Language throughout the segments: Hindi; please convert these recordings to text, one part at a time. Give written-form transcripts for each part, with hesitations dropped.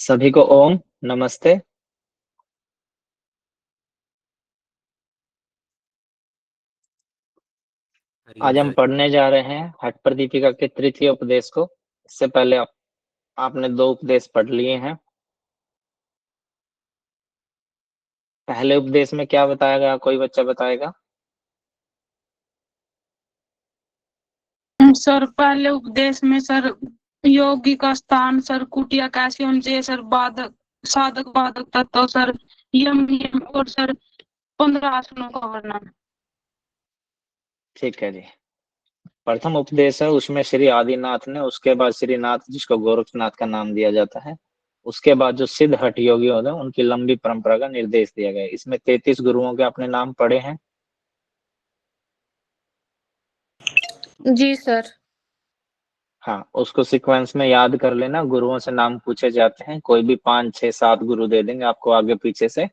सभी को ओम नमस्ते। हरिओम आज हम सर। पढ़ने जा रहे हैं हठ प्रदीपिका के तृतीय उपदेश को। इससे पहले आपने दो उपदेश पढ़ लिए हैं। पहले उपदेश में क्या बताया गया, कोई बच्चा बताएगा? सर पहले उपदेश में सर योगी का स्थान, सर कुटिया कैसे होनी चाहिए, सर बाधक साधक बाधक तत्व, सर यम नियम और सर 15 आसनों का वर्णन। ठीक है जी। प्रथम उपदेश है, उसमें श्री आदिनाथ ने, उसके बाद श्रीनाथ जिसको गोरखनाथ का नाम दिया जाता है, उसके बाद जो सिद्ध हठ योगी होते हैं उनकी लंबी परंपरा का निर्देश दिया गया है। इसमें 33 गुरुओं के आपने नाम पढ़े हैं। जी सर। हाँ, उसको सीक्वेंस में याद कर लेना। गुरुओं से नाम पूछे जाते हैं, कोई भी 5 6 7 गुरु दे देंगे आपको आगे पीछे से,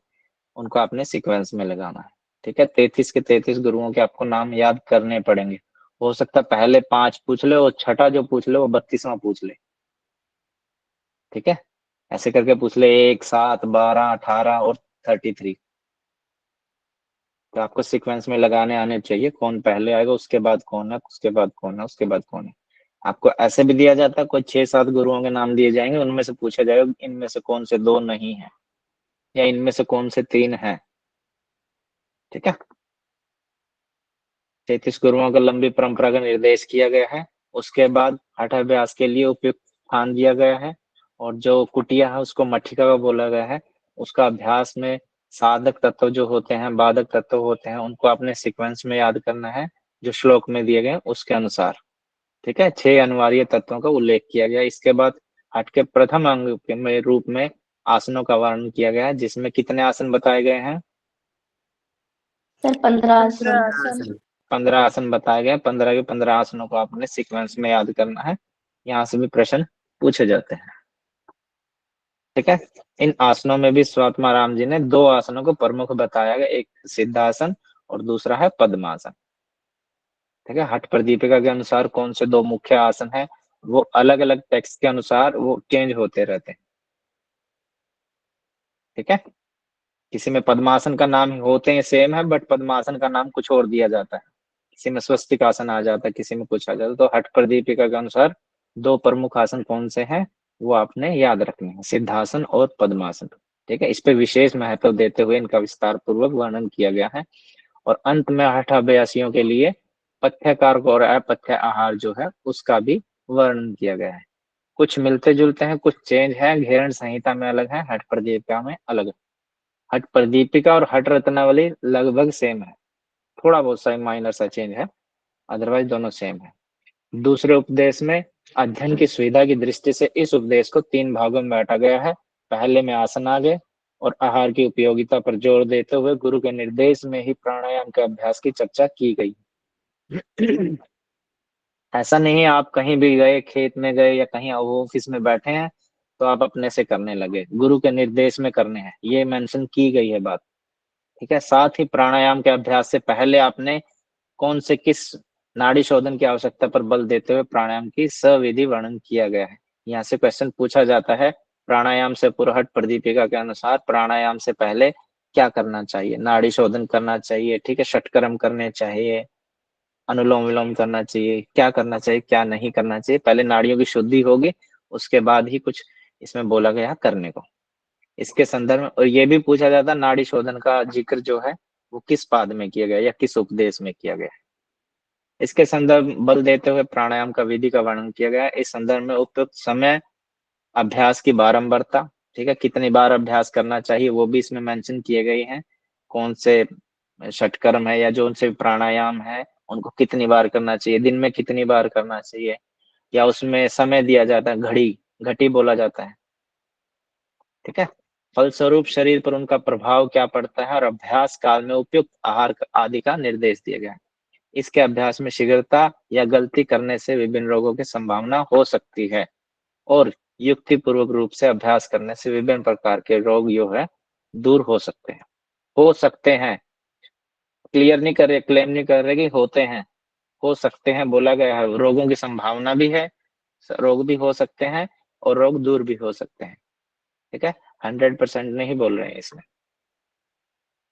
उनको आपने सीक्वेंस में लगाना है। ठीक है, 33 के 33 गुरुओं के आपको नाम याद करने पड़ेंगे। हो सकता है पहले 5 पूछ ले और छठा जो पूछ ले वो 32वां पूछ ले। ठीक है, ऐसे करके पूछ ले 1 7 12 18 और 33। तो आपको सीक्वेंस में लगाने आने चाहिए, कौन पहले आएगा, उसके बाद कौन है, उसके बाद कौन है, उसके बाद कौन है। आपको ऐसे भी दिया जाता है, कोई 6 7 गुरुओं के नाम दिए जाएंगे, उनमें से पूछा जाएगा इनमें से कौन से 2 नहीं है या इनमें से कौन से 3 है। ठीक है, 33 गुरुओं का लंबी परंपरा का निर्देश किया गया है। उसके बाद हठ अभ्यास के लिए उपयुक्त स्थान दिया गया है, और जो कुटिया है उसको मठिका का बोला गया है। उसका अभ्यास में साधक तत्व जो होते हैं, बाधक तत्व होते हैं, उनको आपने सीक्वेंस में याद करना है जो श्लोक में दिए गए उसके अनुसार। ठीक है, 6 अनिवार्य तत्वों का उल्लेख किया गया। इसके बाद हठ के प्रथम अंग के रूप में आसनों का वर्णन किया गया है, जिसमें कितने आसन बताए गए हैं? सर 15 आसन। 15 आसन बताए गए। 15 के 15 आसनों को आपने सीक्वेंस में याद करना है। यहाँ से भी प्रश्न पूछे जाते हैं। ठीक है, इन आसनों में भी स्वात्मा राम जी ने 2 आसनों को प्रमुख बताया गया, एक सिद्धासन और दूसरा है पद्मासन। ठीक है, हठ प्रदीपिका के अनुसार कौन से 2 मुख्य आसन है, वो अलग अलग टेक्स्ट के अनुसार वो चेंज होते रहते हैं। ठीक है, किसी में पद्मासन का नाम होते हैं सेम है, बट पद्मासन का नाम कुछ और दिया जाता है। किसी में स्वस्तिक आसन आ जाता है, किसी में कुछ आ जाता है। तो हठ प्रदीपिका के अनुसार 2 प्रमुख आसन कौन से हैं वो आपने याद रखने हैं, सिद्धासन और पद्मासन। ठीक है, इस पे विशेष महत्व देते हुए इनका विस्तार पूर्वक वर्णन किया गया है। और अंत में हठ अभ्यासियों के लिए पथ्यकार और अपथ्य आहार जो है उसका भी वर्णन किया गया है। कुछ मिलते जुलते हैं, कुछ चेंज है। घेरण संहिता में अलग है, हठ प्रदीपिका में अलग है। हठ प्रदीपिका और हठ रत्नावली लगभग सेम है, थोड़ा बहुत सा माइनर सा चेंज है, अदरवाइज दोनों सेम है। दूसरे उपदेश में अध्ययन की सुविधा की दृष्टि से इस उपदेश को 3 भागों में बांटा गया है। पहले में आसन आगे और आहार की उपयोगिता पर जोर देते हुए गुरु के निर्देश में ही प्राणायाम के अभ्यास की चर्चा की गई। ऐसा नहीं है आप कहीं भी गए, खेत में गए या कहीं ऑफिस में बैठे हैं तो आप अपने से करने लगे, गुरु के निर्देश में करने हैं, ये मेंशन की गई है बात। ठीक है, साथ ही प्राणायाम के अभ्यास से पहले आपने कौन से किस नाड़ी शोधन की आवश्यकता पर बल देते हुए प्राणायाम की सविधि वर्णन किया गया है। यहाँ से क्वेश्चन पूछा जाता है, प्राणायाम से पूर्व हठ प्रदीपिका के अनुसार प्राणायाम से पहले क्या करना चाहिए? नाड़ी शोधन करना चाहिए, ठीक है, षटकर्म करने चाहिए, अनुलोम विलोम करना चाहिए, क्या करना चाहिए क्या नहीं करना चाहिए। पहले नाड़ियों की शुद्धि होगी, उसके बाद ही कुछ इसमें बोला गया करने को। इसके संदर्भ में और ये भी पूछा जाता नाड़ी शोधन का जिक्र जो है वो किस पाद में किया गया या किस उपदेश में किया गया है। इसके संदर्भ बल देते हुए प्राणायाम का विधि का वर्णन किया गया है। इस संदर्भ में उपयुक्त समय, अभ्यास की बारंबारता, ठीक है, कितनी बार अभ्यास करना चाहिए वो भी इसमें मेंशन किए गए हैं। कौन से षटकर्म है या जो उनसे प्राणायाम है उनको कितनी बार करना चाहिए, दिन में कितनी बार करना चाहिए, या उसमें समय दिया जाता है, घड़ी घटी बोला जाता है। ठीक है, फलस्वरूप शरीर पर उनका प्रभाव क्या पड़ता है और अभ्यास काल में उपयुक्त आहार आदि का निर्देश दिया गया है। इसके अभ्यास में शीघ्रता या गलती करने से विभिन्न रोगों की संभावना हो सकती है, और युक्ति पूर्वक रूप से अभ्यास करने से विभिन्न प्रकार के रोग जो है दूर हो सकते हैं। क्लियर नहीं कर रहे, क्लेम नहीं कर रहे कि होते हैं, हो सकते हैं बोला गया है। रोगों की संभावना भी है, रोग भी हो सकते हैं और रोग दूर भी हो सकते हैं। ठीक है, 100% नहीं बोल रहे हैं इसमें।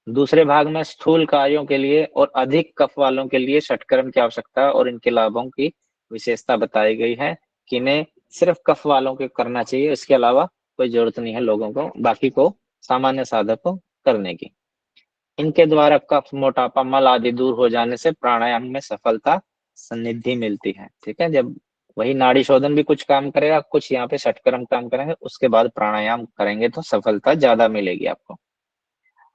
दूसरे भाग में स्थूल कार्यों के लिए और अधिक कफ वालों के लिए षटकर्म की आवश्यकता और इनके लाभों की विशेषता बताई गई है कि इन्हें सिर्फ कफ वालों के करना चाहिए, इसके अलावा कोई जरूरत नहीं है लोगों को, बाकी को सामान्य साधक को करने की। इनके द्वारा कफ, मोटापा, मल आदि दूर हो जाने से प्राणायाम में सफलता सन्निधि मिलती है। ठीक है, जब वही नाड़ी शोधन भी कुछ काम करेगा, कुछ यहाँ पे षटकर्म काम करेंगे, उसके बाद प्राणायाम करेंगे तो सफलता ज्यादा मिलेगी आपको।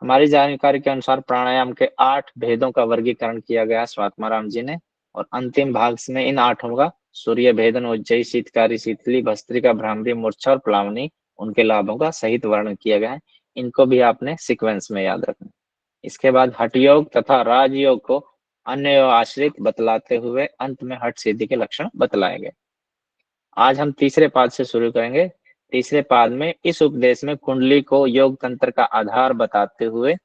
हमारी जानकारी के अनुसार प्राणायाम के 8 भेदों का वर्गीकरण किया गया स्वात्माराम जी ने, और अंतिम भाग में इन 8 का सूर्य भेदन, उज्जयी, शीतकारी, शीतली, भस्त्रिका, भ्रामरी, मूर्छा और प्लावनी, उनके लाभों का सहित वर्णन किया गया है। इनको भी आपने सीक्वेंस में याद रखना। इसके बाद हठ योग तथा राजयोग को अन्य आश्रित बतलाते हुए अंत में हठ सिद्धि के लक्षण बतलाए गए। आज हम तीसरे पाद से शुरू करेंगे। तीसरे पाद में इस उपदेश में कुंडली को योग तंत्र का आधार बताते हुए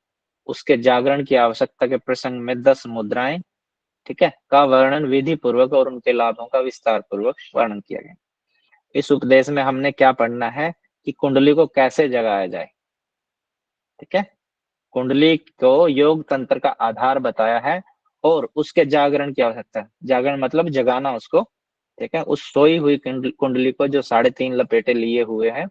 उसके जागरण की आवश्यकता के प्रसंग में 10 मुद्राएं, ठीक है, का वर्णन विधि पूर्वक और उनके लाभों का विस्तार पूर्वक वर्णन किया गया। इस उपदेश में हमने क्या पढ़ना है कि कुंडली को कैसे जगाया जाए। ठीक है, कुंडली को योग तंत्र का आधार बताया है और उसके जागरण की आवश्यकता है। जागरण मतलब जगाना उसको। ठीक है, उस सोई हुई कुंडली को जो 3.5 लपेटे लिए हुए है,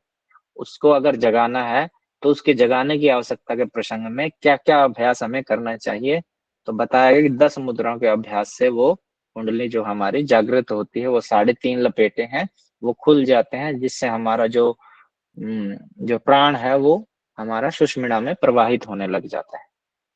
उसको अगर जगाना है तो उसके जगाने की आवश्यकता के प्रसंग में क्या क्या अभ्यास हमें करना चाहिए। तो बताया गया कि 10 मुद्राओं के अभ्यास से वो कुंडली जो हमारी जागृत होती है, वो 3.5 लपेटे हैं, वो खुल जाते हैं, जिससे हमारा जो प्राण है वो हमारा सुषुम्ना में प्रवाहित होने लग जाता है।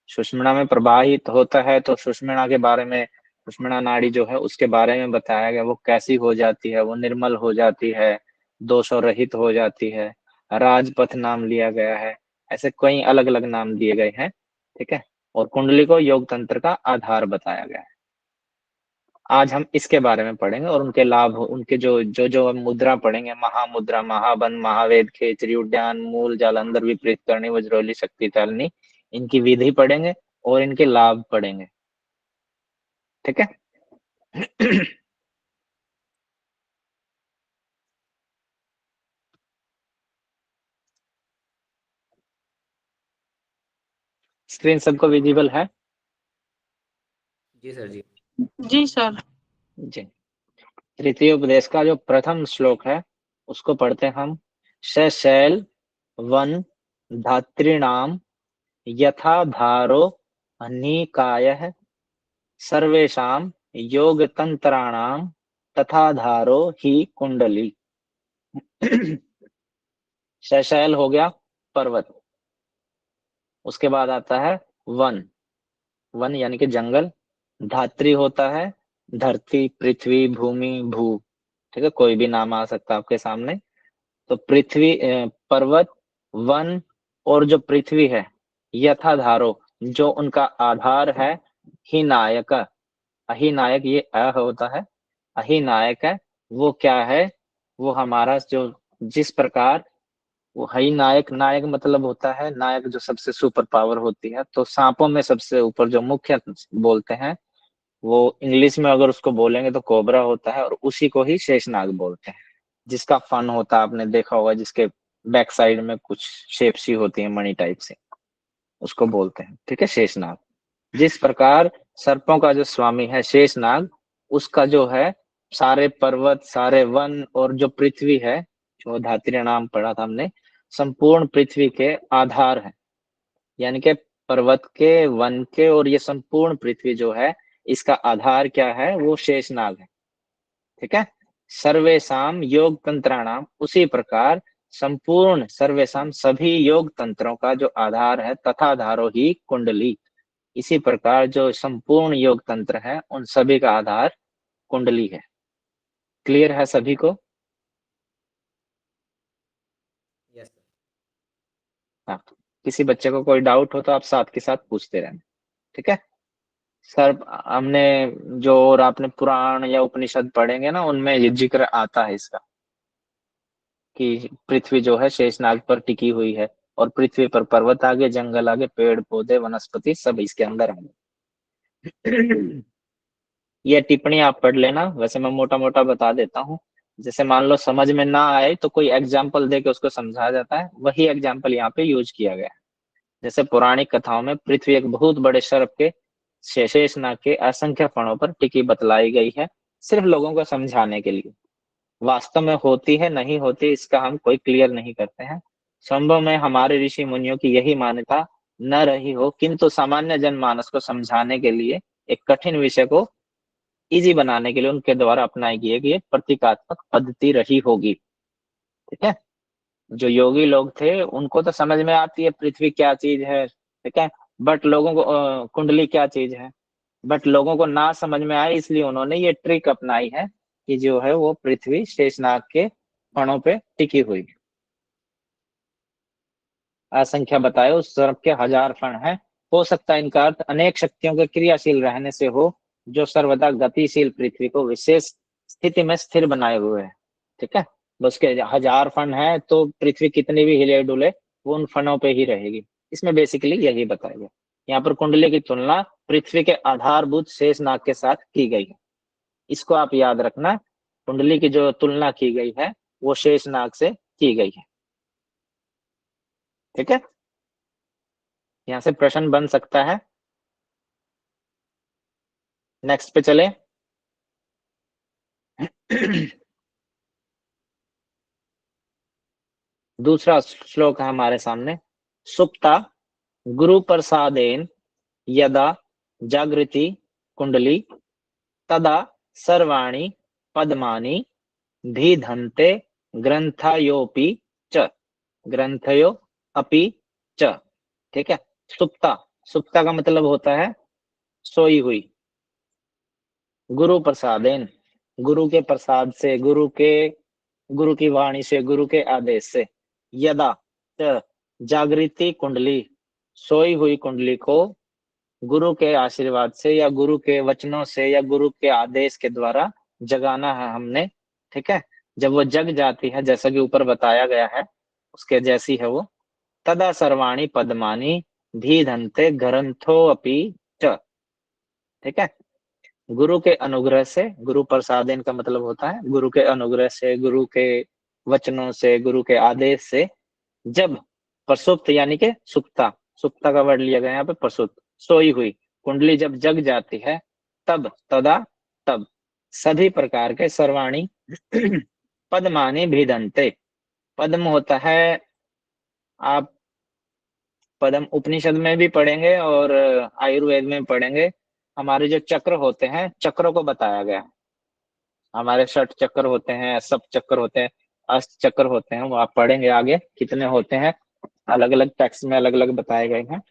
सुषुम्ना में प्रवाहित होता है तो सुषुम्ना के बारे में, सुषुम्ना नाड़ी जो है उसके बारे में बताया गया, वो कैसी हो जाती है, वो निर्मल हो जाती है, दोषों रहित हो जाती है, राजपथ नाम लिया गया है, ऐसे कई अलग अलग नाम दिए गए हैं। ठीक है, और कुंडली को योग तंत्र का आधार बताया गया है। आज हम इसके बारे में पढ़ेंगे और उनके लाभ, उनके जो मुद्रा पढ़ेंगे, महामुद्रा, महाबंध, महावेद, खेचरी, उद्यान, मूल, जालंधर, विपरीत करनी, वज्रोली, शक्ति तालनी, इनकी विधि पढ़ेंगे और इनके लाभ पढ़ेंगे। ठीक है। स्क्रीन सबको विजिबल है? जी सर जी। जी सर। जी। तृतीय उपदेश का जो प्रथम श्लोक है उसको पढ़ते हैं हम। शैल वन धात्रीणाम यथा धारो निकायः सर्वेषां योग तंत्राणाम तथा धारो ही कुंडली। शैल हो गया पर्वत, उसके बाद आता है वन, वन यानी कि जंगल, धात्री होता है धरती, पृथ्वी, भूमि, भू। ठीक है, कोई भी नाम आ सकता है आपके सामने। तो पृथ्वी, पर्वत, वन और जो पृथ्वी है, यथा धारो जो उनका आधार है, ही नायक, अहिनायक, ये अ होता है, अहिनायक है, वो क्या है, वो हमारा जो जिस प्रकार वो हई नायक, नायक मतलब होता है नायक जो सबसे सुपर पावर होती है। तो सांपों में सबसे ऊपर जो मुख्य बोलते हैं, वो इंग्लिश में अगर उसको बोलेंगे तो कोबरा होता है, और उसी को ही शेषनाग बोलते हैं। जिसका फन होता है, आपने देखा होगा, जिसके बैक साइड में कुछ शेप सी होती है मणि टाइप से, उसको बोलते हैं। ठीक है, शेषनाग। जिस प्रकार सर्पों का जो स्वामी है शेषनाग, उसका जो है सारे पर्वत, सारे वन और जो पृथ्वी है, जो धात्री नाम पढ़ा था हमने, संपूर्ण पृथ्वी के आधार है। यानी कि पर्वत के, वन के और ये संपूर्ण पृथ्वी जो है, इसका आधार क्या है, वो शेषनाग है। ठीक है, सर्वेशाम योग तंत्राणाम, उसी प्रकार संपूर्ण सर्वेशाम सभी योग तंत्रों का जो आधार है, तथा धारो ही कुंडली, इसी प्रकार जो संपूर्ण योग तंत्र है उन सभी का आधार कुंडली है। क्लियर है सभी को? Yes sir. हाँ, किसी बच्चे को कोई डाउट हो तो आप साथ के साथ पूछते रहना। ठीक है सर, हमने जो और आपने पुराण या उपनिषद पढ़ेंगे ना, उनमें ये जिक्र आता है इसका कि पृथ्वी जो है शेषनाग पर टिकी हुई है, और पृथ्वी पर पर्वत आगे, जंगल आगे, पेड़ पौधे वनस्पति सब इसके अंदर है। ये टिप्पणी आप पढ़ लेना, वैसे मैं मोटा मोटा बता देता हूँ। जैसे मान लो समझ में ना आए तो कोई एग्जाम्पल दे के उसको समझाया जाता है, वही एग्जाम्पल यहाँ पे यूज किया गया है। जैसे पौराणिक कथाओं में पृथ्वी एक बहुत बड़े सर्प के शेषनाग के असंख्य फणों पर टिकी बतलाई गई है, सिर्फ लोगों को समझाने के लिए। वास्तव में होती है नहीं होती इसका हम कोई क्लियर नहीं करते हैं। संभव में हमारे ऋषि मुनियों की यही मान्यता न रही हो, किंतु सामान्य जनमानस को समझाने के लिए एक कठिन विषय को इजी बनाने के लिए उनके द्वारा अपनाई गई एक प्रतीकात्मक पद्धति रही होगी। ठीक है, जो योगी लोग थे उनको तो समझ में आती है पृथ्वी क्या चीज है, ठीक है, बट लोगों को कुंडली क्या चीज है, बट लोगों को ना समझ में आए इसलिए उन्होंने ये ट्रिक अपनाई है कि जो है वो पृथ्वी शेषनाग के फणों पे टिकी हुई। असंख्य बताए उस सर्प के 1000 फण है, हो सकता है इनका अर्थ अनेक शक्तियों के क्रियाशील रहने से हो, जो सर्वदा गतिशील पृथ्वी को विशेष स्थिति में स्थिर बनाए हुए है। ठीक है, उसके 1000 फण है तो पृथ्वी कितनी भी हिले डुले वो उन फणों पे ही रहेगी। इसमें बेसिकली यही बताया गया। यहाँ पर कुंडली की तुलना पृथ्वी के आधारभूत शेषनाग के साथ की गई है, इसको आप याद रखना। कुंडली की जो तुलना की गई है वो शेषनाग से की गई है। ठीक है, यहां से प्रश्न बन सकता है। नेक्स्ट पे चले। दूसरा श्लोक है हमारे सामने। सुप्ता गुरु प्रसादेन यदा जागृति कुंडली तदा सर्वाणि पद्मानि भिधन्ते ग्रंथयोपि च, ग्रंथयो अपि च। ठीक है, सुप्ता, सुप्ता का मतलब होता है सोई हुई। गुरु प्रसादेन, गुरु के प्रसाद से, गुरु की वाणी से, गुरु के आदेश से। यदा च, जागृति कुंडली, सोई हुई कुंडली को गुरु के आशीर्वाद से या गुरु के वचनों से या गुरु के आदेश के द्वारा जगाना है हमने। ठीक है, जब वो जग जाती है जैसा कि ऊपर बताया गया है उसके जैसी है वो। तदा सर्वाणी पद्मानी धीधन्ते ग्रंथो अपि च। ठीक है, गुरु के अनुग्रह से, गुरु प्रसादेन का मतलब होता है गुरु के अनुग्रह से, गुरु के वचनों से, गुरु के आदेश से जब प्रसुप्त यानी के सुप्ता, सुप्ता का वर्ड लिया गया यहाँ पे प्रसुप्त, सोई हुई कुंडली जब जग जाती है तब, तदा तब सभी प्रकार के सर्वाणी पद्मानि भिदन्ते। पद्म होता है, आप पद्म उपनिषद में भी पढ़ेंगे और आयुर्वेद में पढ़ेंगे। हमारे जो चक्र होते हैं, चक्रों को बताया गया है। हमारे 6 चक्र होते हैं, सप्त चक्र होते हैं, अष्ट चक्र होते हैं, वो आप पढ़ेंगे आगे कितने होते हैं, अलग अलग टेक्स्ट में अलग अलग बताए गए हैं।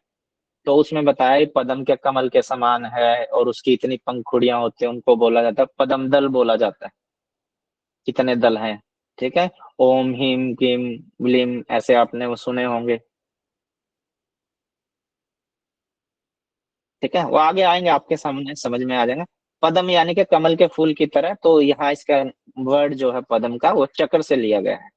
तो उसमें बताया पद्म के कमल के समान है और उसकी इतनी पंखुड़ियां होती हैं, उनको बोला जाता है पद्म दल बोला जाता है। कितने दल हैं, ठीक है, ओम हीम क्लीम ब्लीम ऐसे आपने वो सुने होंगे। ठीक है, वो आगे आएंगे आपके सामने समझ में आ जाएगा। पद्म यानी कि कमल के फूल की तरह, तो यहाँ इसका वर्ड जो है पद्म का वो चक्र से लिया गया है।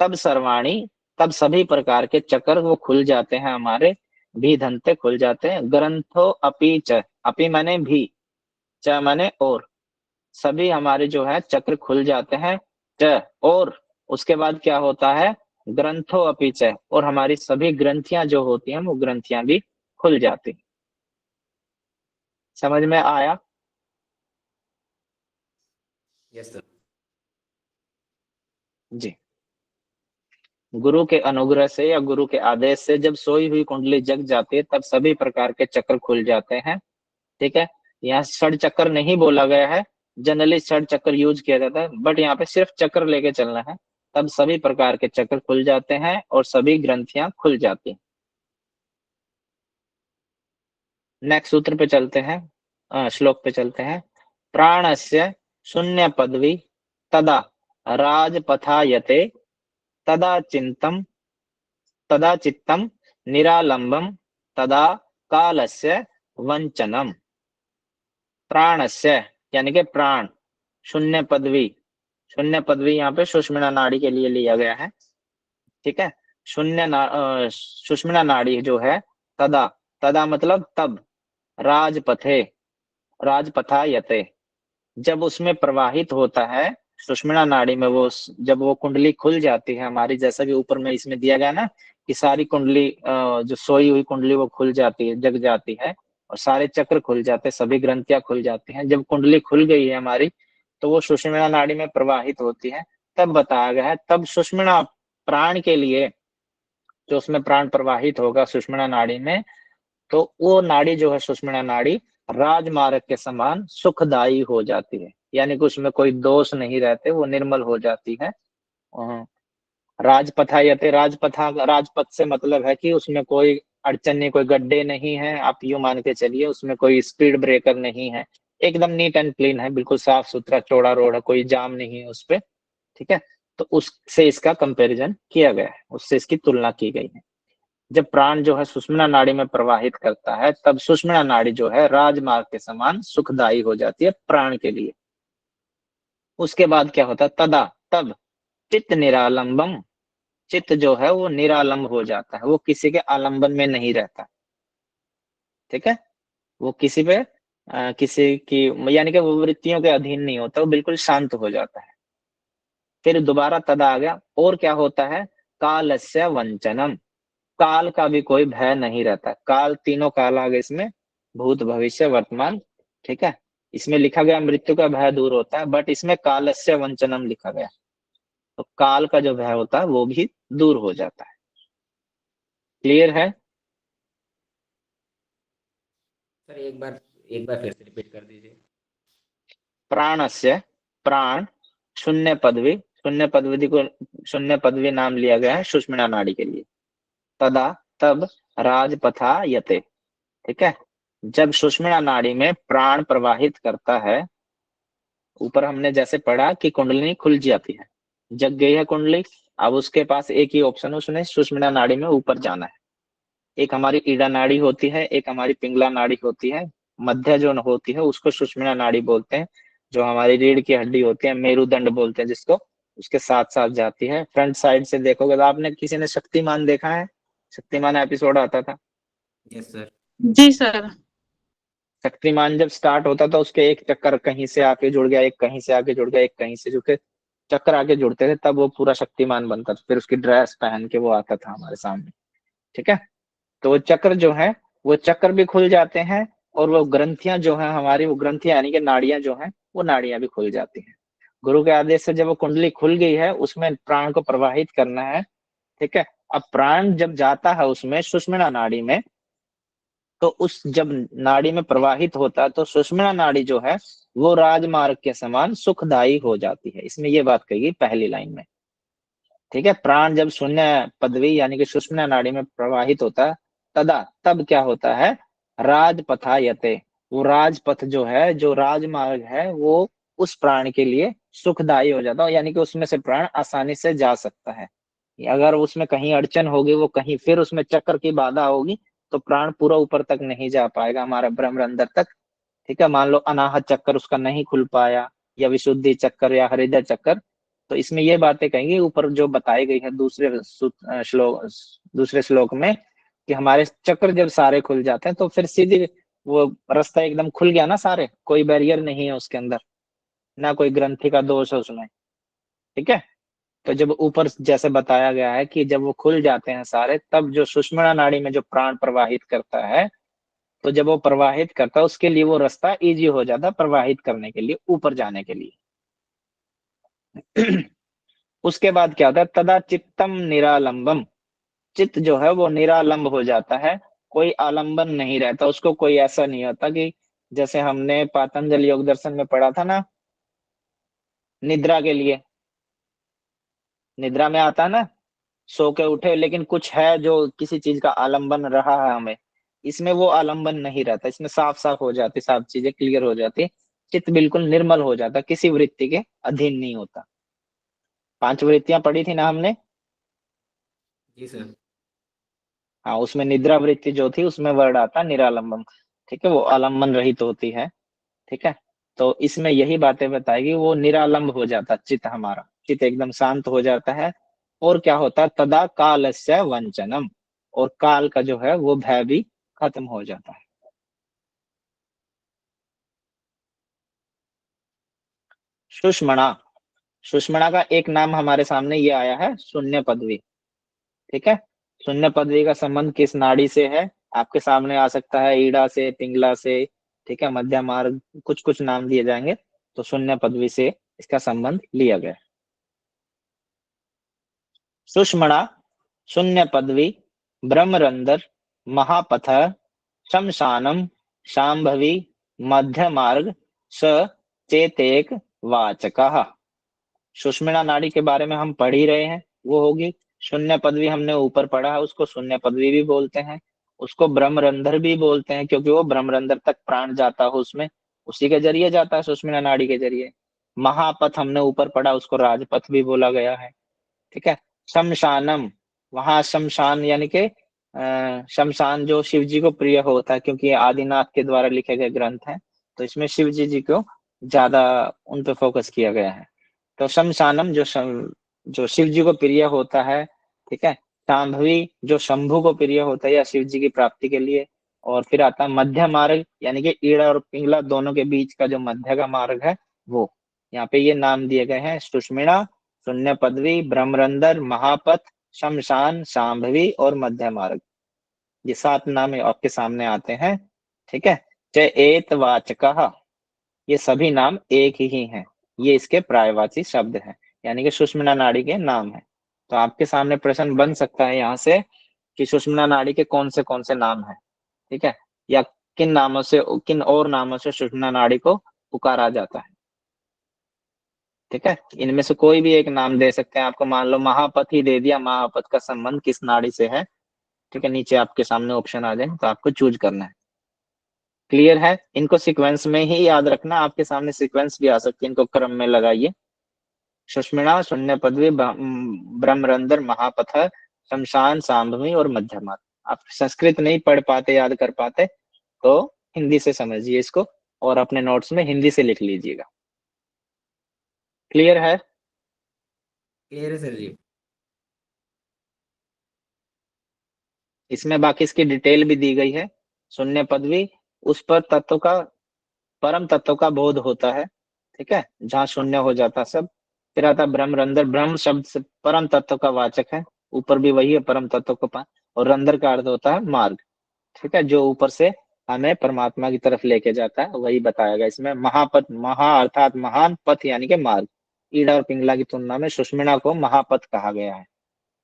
तब सर्वाणी, तब सभी प्रकार के चक्र वो खुल जाते हैं हमारे, भी धनते खुल जाते हैं। ग्रंथो अपि च, अपि माने भी, च माने और, सभी हमारे जो है चक्र खुल जाते हैं। च, और उसके बाद क्या होता है, ग्रंथो अपि च, और हमारी सभी ग्रंथियां जो होती हैं वो ग्रंथियां भी खुल जाती। समझ में आया? Yes sir. जी, गुरु के अनुग्रह से या गुरु के आदेश से जब सोई हुई कुंडली जग जाती है तब सभी प्रकार के चक्र खुल जाते हैं। ठीक है, यहाँ षड चक्र नहीं बोला गया है, जनरली षड चक्र यूज किया जाता है, बट यहाँ पे सिर्फ चक्र लेके चलना है। तब सभी प्रकार के चक्र खुल जाते हैं और सभी ग्रंथियां खुल जाती हैं। नेक्स्ट सूत्र पे चलते हैं, श्लोक पे चलते हैं। प्राणस्य शून्य पदवी तदा राजपथायते तदा चित्तम निरालंबम तदा कालस्य वंचनम। प्राणस्य यानी कि प्राण, शून्य पदवी, शून्य पदवी यहाँ पे सुषुम्ना नाड़ी के लिए लिया गया है। ठीक है, सुषुम्ना नाड़ी जो है, तदा, तदा मतलब तब, राजपथे, राजपथायते, जब उसमें प्रवाहित होता है सुषुम्ना नाड़ी में वो जब वो कुंडली खुल जाती है हमारी, जैसा कि ऊपर में इसमें दिया गया ना कि सारी कुंडली जो सोई हुई कुंडली वो खुल जाती है, जग जाती है, और सारे चक्र खुल जाते हैं, सभी ग्रंथियां खुल जाती हैं। जब कुंडली खुल गई है हमारी तो वो सुषुम्ना नाड़ी में प्रवाहित होती है। तब बताया गया है, तब सुषुम्ना प्राण के लिए जो उसमें प्राण प्रवाहित होगा सुषुम्ना नाड़ी में, तो वो नाड़ी जो है सुषुम्ना नाड़ी राजमार्ग के समान सुखदायी हो जाती है, यानी कि उसमें कोई दोष नहीं रहते, वो निर्मल हो जाती है। राजपथायते, राजपथ से मतलब है कि उसमें कोई अड़चन नहीं, कोई गड्ढे नहीं है, आप यूं मान के चलिए, उसमें कोई स्पीड ब्रेकर नहीं है, एकदम नीट एंड क्लीन है, बिल्कुल साफ सुथरा चौड़ा रोड है, कोई जाम नहीं है उस पे। ठीक है, तो उससे इसका कंपैरिजन किया गया है, उससे इसकी तुलना की गई है। जब प्राण जो है सुषुम्ना नाड़ी में प्रवाहित करता है तब सुषुम्ना नाड़ी जो है राजमार्ग के समान सुखदायी हो जाती है प्राण के लिए। उसके बाद क्या होता है, तदा, तब चित्त निरालंबम, चित्त जो है वो निरालंब हो जाता है, वो किसी के आलंबन में नहीं रहता। ठीक है, वो किसी पे किसी की यानी कि वो वृत्तियों के अधीन नहीं होता, वो बिल्कुल शांत हो जाता है। फिर दोबारा तदा आ गया, और क्या होता है, कालस्य वंचनम, काल का भी कोई भय नहीं रहता। काल, तीनों काल आ गए इसमें, भूत भविष्य वर्तमान। ठीक है, इसमें लिखा गया मृत्यु का भय दूर होता है, बट इसमें कालस्य वंचनम लिखा गया, तो काल का जो भय होता है वो भी दूर हो जाता है। क्लियर है? सर एक बार फिर से रिपीट कर दीजिए। प्राणस्य, प्राण, शून्य पदवी, शून्य पदवी को शून्य पदवी नाम लिया गया है सुषुम्ना नाड़ी के लिए। तदा, तब, राजपथा यते। ठीक है, जब सुषुम्ना नाड़ी में प्राण प्रवाहित करता है, ऊपर हमने जैसे पढ़ा कि कुंडली खुल जाती है, जग गई है कुंडली, अब उसके पास एक ही ऑप्शन है, उसने सुषुम्ना नाड़ी में ऊपर जाना है। एक हमारी ईड़ा नाड़ी होती है, एक हमारी पिंगला नाड़ी होती है, मध्य जो होती है उसको सुषुम्ना नाड़ी बोलते हैं। जो हमारी रीढ़ की हड्डी होती है, मेरुदंड बोलते हैं जिसको, उसके साथ साथ जाती है। फ्रंट साइड से देखोगे तो आपने, किसी ने शक्तिमान देखा है? शक्तिमान एपिसोड आता था, यस सर। जी सर। शक्तिमान जब स्टार्ट होता था उसके एक चक्कर कहीं से आके जुड़ गया, एक कहीं से आके जुड़ गया, एक कहीं से जुड़ के, चक्कर आके जुड़ते थे, तब वो पूरा शक्तिमान बनता था, फिर उसकी ड्रेस पहन के वो आता था हमारे सामने। ठीक है, तो वो चक्र जो है, वो चक्र भी खुल जाते हैं, और वो ग्रंथियां जो है हमारी, वो ग्रंथियां यानी कि नाड़ियां जो है, वो नाड़ियां भी खुल जाती हैं। गुरु के आदेश से जब वो कुंडली खुल गई है, उसमें प्राण को प्रवाहित करना है। ठीक है, अब प्राण जब जाता है उसमें सुषुम्ना नाड़ी में, तो उस जब नाड़ी में प्रवाहित होता है तो सुषुम्ना नाड़ी जो है वो राजमार्ग के समान सुखदायी हो जाती है। इसमें ये बात कही गई पहली लाइन में। ठीक है, प्राण जब शून्य पदवी यानी कि सुषुम्ना नाड़ी में प्रवाहित होता है, तदा, तब क्या होता है, राजपथायते, वो राजपथ जो है, जो राजमार्ग है, वो उस प्राण के लिए सुखदायी हो जाता है, यानी कि उसमें से प्राण आसानी से जा सकता है। अगर उसमें कहीं अड़चन होगी, वो कहीं फिर उसमें चक्र की बाधा होगी, तो प्राण पूरा ऊपर तक नहीं जा पाएगा, हमारा ब्रह्मरंध्र तक। ठीक है, मान लो अनाहत चक्कर उसका नहीं खुल पाया, या विशुद्धि चक्कर या हृदय चक्कर, तो इसमें ये बातें कहेंगे ऊपर जो बताई गई है दूसरे श्लोक में, कि हमारे चक्र जब सारे खुल जाते हैं तो फिर सीधी वो रास्ता एकदम खुल गया ना, सारे, कोई बैरियर नहीं है उसके अंदर, ना कोई ग्रंथि का दोष है उसमें। ठीक है, तो जब ऊपर जैसे बताया गया है कि जब वो खुल जाते हैं सारे, तब जो सुषुम्ना नाड़ी में जो प्राण प्रवाहित करता है, तो जब वो प्रवाहित करता है उसके लिए वो रास्ता इजी हो जाता है प्रवाहित करने के लिए, ऊपर जाने के लिए। उसके बाद क्या होता है, तदा चित्तम निरालंबम, चित्त जो है वो निरालंब हो जाता है, कोई आलंबन नहीं रहता उसको, कोई ऐसा नहीं होता कि जैसे हमने पातंजलि योग दर्शन में पढ़ा था ना, निद्रा के लिए, निद्रा में आता है ना, सो के उठे लेकिन कुछ है जो किसी चीज का आलंबन रहा है हमें, इसमें वो आलंबन नहीं रहता, इसमें साफ साफ हो जाती, सब चीजें क्लियर हो जाती, चित्त बिल्कुल निर्मल हो जाता, किसी वृत्ति के अधीन नहीं होता। 5 वृत्तियां पढ़ी थी ना हमने। जी सर। हाँ, उसमें निद्रा वृत्ति जो थी उसमें वर्ड आता निरालंबम। ठीक है, वो आलम्बन रहित होती है। ठीक है, तो इसमें यही बातें बताएगी, वो निरालंब हो जाता चित्त, हमारा चित्त एकदम शांत हो जाता है। और क्या होता है, तदा कालस्य वंचनम, और काल का जो है वो भय भी खत्म हो जाता है। सुषुम्ना, सुषुम्ना का एक नाम हमारे सामने ये आया है, शून्य पदवी। ठीक है, शून्य पदवी का संबंध किस नाड़ी से है? आपके सामने आ सकता है ईड़ा से, पिंगला से, ठीक है, मध्य मार्ग, कुछ कुछ नाम दिए जाएंगे, तो शून्य पदवी से इसका संबंध लिया गया। सुषुम्ना, शून्य पदवी, ब्रह्मरंध्र, महापथ, शमशानम, शांभवी, मध्य मार्ग, स चेतेक वाचकः। सुषुम्ना नाड़ी के बारे में हम पढ़ ही रहे हैं, वो होगी। शून्य पदवी हमने ऊपर पढ़ा है, उसको शून्य पदवी भी बोलते हैं, उसको ब्रह्मरंध्र भी बोलते हैं, क्योंकि वो ब्रह्मरंध्र तक प्राण जाता हो उसमें, उसी के जरिए जाता है, सुषुम्ना नाड़ी के जरिए। महापथ हमने ऊपर पढ़ा, उसको राजपथ भी बोला गया है। ठीक है, शमशानम, वहां शमशान यानी कि शमशान जो शिव जी को प्रिय होता है, क्योंकि ये आदिनाथ के द्वारा लिखे गए ग्रंथ हैं, तो इसमें शिव जी को ज्यादा उन पे फोकस किया गया है। तो शमशानम जो शिव जी को प्रिय होता है, ठीक है। शांभवी जो शंभु को प्रिय होता है या शिव जी की प्राप्ति के लिए। और फिर आता है मध्य मार्ग, यानी कि ईड़ा और पिंगला दोनों के बीच का जो मध्य का मार्ग है वो। यहाँ पे ये नाम दिए गए हैं, सुषुम्ना, शून्य पदवी, ब्रह्मरंध्र, महापथ, शमशान, शांभवी और मध्य मार्ग। ये 7 नाम आपके सामने आते हैं। ठीक है, चेत वाचकः, ये सभी नाम एक ही हैं, ये इसके पर्यायवाची शब्द हैं, यानी कि सुषुम्ना नाड़ी के नाम है। तो आपके सामने प्रश्न बन सकता है यहाँ से कि सुषुम्ना नाड़ी के कौन से नाम है, ठीक है, या किन नामों से, किन और नामों से सुषुम्ना नाड़ी को पुकारा जाता है। ठीक है, इनमें से कोई भी एक नाम दे सकते हैं आपको, मान लो महापथ ही दे दिया, महापथ का संबंध किस नाड़ी से है? ठीक है, नीचे आपके सामने ऑप्शन आ जाए तो आपको चूज करना है। क्लियर है? इनको सीक्वेंस में ही याद रखना, आपके सामने सीक्वेंस भी आ सकती है, इनको क्रम में लगाइए। सुषुम्ना, शून्य पदवी, ब्रह्मरंध्र, महापथ, शमशान, शांभवी और मध्य मार्ग। आप संस्कृत नहीं पढ़ पाते, याद कर पाते, तो हिंदी से समझिए इसको और अपने नोट्स में हिंदी से लिख लीजिएगा। क्लियर है? क्लियर है सर जी। इसमें बाकी इसकी डिटेल भी दी गई है। शून्य पदवी, उस पर तत्व का, परम तत्व का बोध होता है, ठीक है, जहाँ शून्य हो जाता सब। फिर आता ब्रह्मरंध्र, ब्रह्म शब्द से परम तत्व का वाचक है, ऊपर भी वही है, परम तत्व को और रंध्र का अर्थ होता है मार्ग, ठीक है, जो ऊपर से हमें परमात्मा की तरफ लेके जाता है, वही बताया गया इसमें। महापथ, महा अर्थात महान, पथ यानी कि मार्ग। ईड़ा और पिंगला की तुलना में सुषुम्ना को महापथ कहा गया है,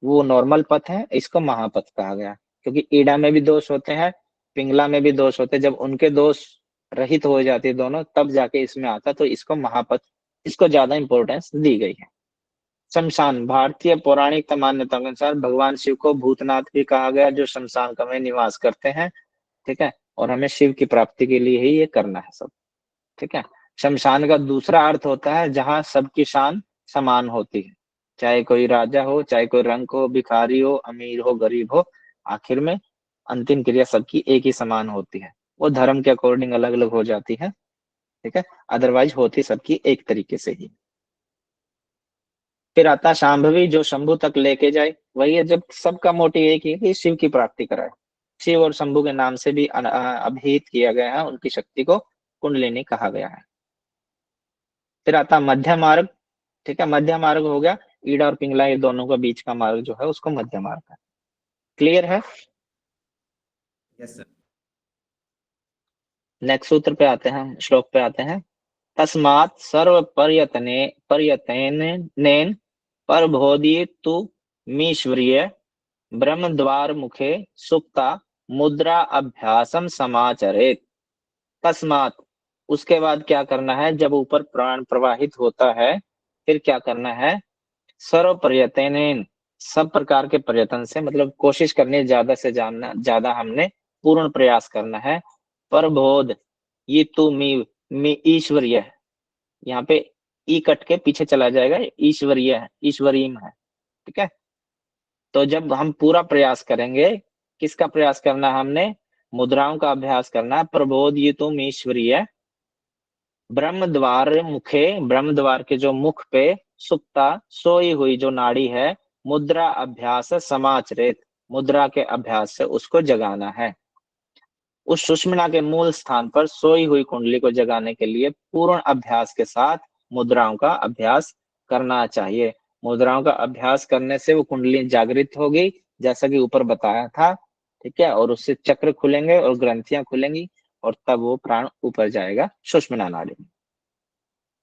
वो नॉर्मल पथ है, इसको महापथ कहा गया, क्योंकि ईड़ा में भी दोष होते हैं, पिंगला में भी दोष होते हैं, जब उनके दोष रहित हो जाती है दोनों, तब जाके इसमें आता, तो इसको महापथ, इसको ज्यादा इंपॉर्टेंस दी गई है। शमशान, भारतीय पौराणिक मान्यता के अनुसार भगवान शिव को भूतनाथ भी कहा गया, जो शमशान का में निवास करते हैं, ठीक है, और हमें शिव की प्राप्ति के लिए ही ये करना है सब, ठीक है। शमशान का दूसरा अर्थ होता है जहां सबकी शान समान होती है, चाहे कोई राजा हो, चाहे कोई रंक हो, भिखारी हो, अमीर हो, गरीब हो, आखिर में अंतिम क्रिया सबकी एक ही समान होती है। वो धर्म के अकॉर्डिंग अलग अलग हो जाती है, ठीक है, अदरवाइज होती सबकी एक तरीके से ही। फिर आता शांभवी, जो शंभु तक लेके जाए, वही है, जब सबका मोटिव एक ही है कि शिव की प्राप्ति कराए। शिव और शंभु के नाम से भी अभिहित किया गया है, उनकी शक्ति को कुंडलिनी कहा गया है। फिर आता मध्य मार्ग, ठीक है, मध्य मार्ग हो गया ईड़ा और पिंगला, ये दोनों का बीच का मार्ग जो है उसको मध्य मार्ग है। क्लियर है? Yes sir. नेक्स्ट सूत्र पे आते हैं, श्लोक पे आते हैं। तस्मात् सर्व पर्यतनेन परबोधयतु मीश्वर्य ब्रह्म द्वार मुखे सुप्ता मुद्रा अभ्यासम समाचरेत। तस्मात्, उसके बाद क्या करना है, जब ऊपर प्राण प्रवाहित होता है, फिर क्या करना है, सर्व प्रयत्नेन, सब प्रकार के प्रयत्न से, मतलब कोशिश करनी है ज्यादा से ज्यादा हमने पूर्ण प्रयास करना है। परबोध, ये तू मी ईश्वरीय, यहाँ पे ई कट के पीछे चला जाएगा, ईश्वरीय है, ईश्वरीय है, ठीक है। तो जब हम पूरा प्रयास करेंगे, किसका प्रयास करना है हमने, मुद्राओं का अभ्यास करना है। प्रबोध ये तुम ईश्वरीय ब्रह्म द्वार मुखे, ब्रह्म द्वार के जो मुख पे सुप्ता सोई हुई जो नाड़ी है, मुद्रा अभ्यास समाचरित, मुद्रा के अभ्यास से उसको जगाना है। उस सुषुम्ना के मूल स्थान पर सोई हुई कुंडली को जगाने के लिए पूर्ण अभ्यास के साथ मुद्राओं का अभ्यास करना चाहिए। मुद्राओं का अभ्यास करने से वो कुंडली जागृत होगी, जैसा कि ऊपर बताया था, ठीक है, और उससे चक्र खुलेंगे और ग्रंथियां खुलेंगी और तब वो प्राण ऊपर जाएगा सुषुम्ना नाड़ी में,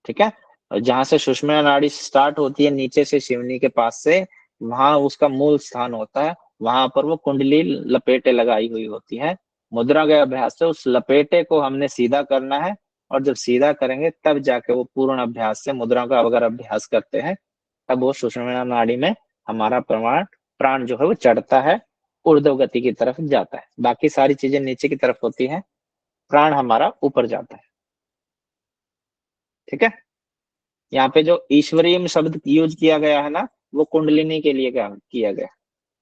ठीक है। और जहां से सुषुम्ना नाड़ी स्टार्ट होती है नीचे से शिवनी के पास से, वहां उसका मूल स्थान होता है, वहां पर वो कुंडली लपेटे लगाई हुई होती है। मुद्रा के अभ्यास से उस लपेटे को हमने सीधा करना है, और जब सीधा करेंगे तब जाके वो पूर्ण अभ्यास से मुद्राओं का अगर अभ्यास करते हैं तब वो सुषुम्ना नाड़ी में हमारा प्राण जो है वो चढ़ता है, ऊर्ध्व गति की तरफ जाता है। बाकी सारी चीजें नीचे की तरफ होती है, प्राण हमारा ऊपर जाता है, ठीक है। यहाँ पे जो ईश्वरीय शब्द यूज किया गया है ना, वो कुंडलिनी के लिए किया गया।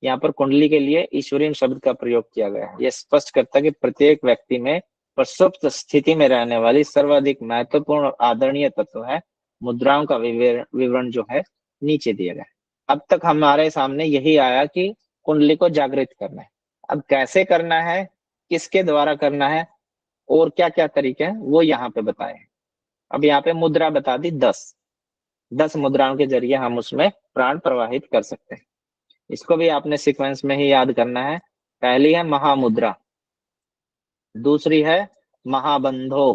यहाँ पर कुंडली के लिए ईश्वरीय शब्द का प्रयोग किया गया है। यह स्पष्ट करता है कि प्रत्येक व्यक्ति में प्रसुप्त स्थिति में रहने वाली सर्वाधिक महत्वपूर्ण और आदरणीय तत्व है। मुद्राओं का विवरण जो है नीचे दिया गया है। अब तक हमारे सामने यही आया कि कुंडली को जागृत करना है। अब कैसे करना है, किसके द्वारा करना है और क्या क्या तरीके हैं, वो यहाँ पे बताए हैं। अब यहाँ पे मुद्रा बता दी 10 मुद्राओं के जरिए हम उसमें प्राण प्रवाहित कर सकते हैं। इसको भी आपने सीक्वेंस में ही याद करना है। पहली है महामुद्रा, दूसरी है महाबंधो,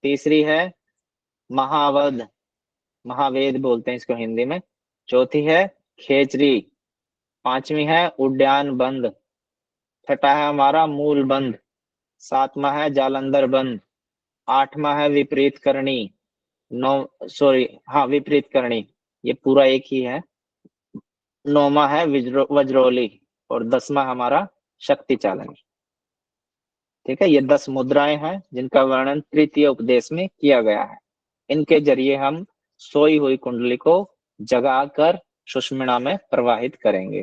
तीसरी है महावध, महावेद बोलते हैं इसको हिंदी में, चौथी है खेचरी, पांचवी है उड्डयन बंद, छठा है हमारा मूल बंद, सातवां है जालंधर बंद, आठवां है विपरीत करणी, विपरीत करणी, ये पूरा एक ही है, नौवां है वज्रोली, और 10वां हमारा शक्ति चालनी, ठीक है। ये 10 मुद्राएं हैं जिनका वर्णन तृतीय उपदेश में किया गया है। इनके जरिए हम सोई हुई कुंडली को जगाकर सुषुम्ना में प्रवाहित करेंगे।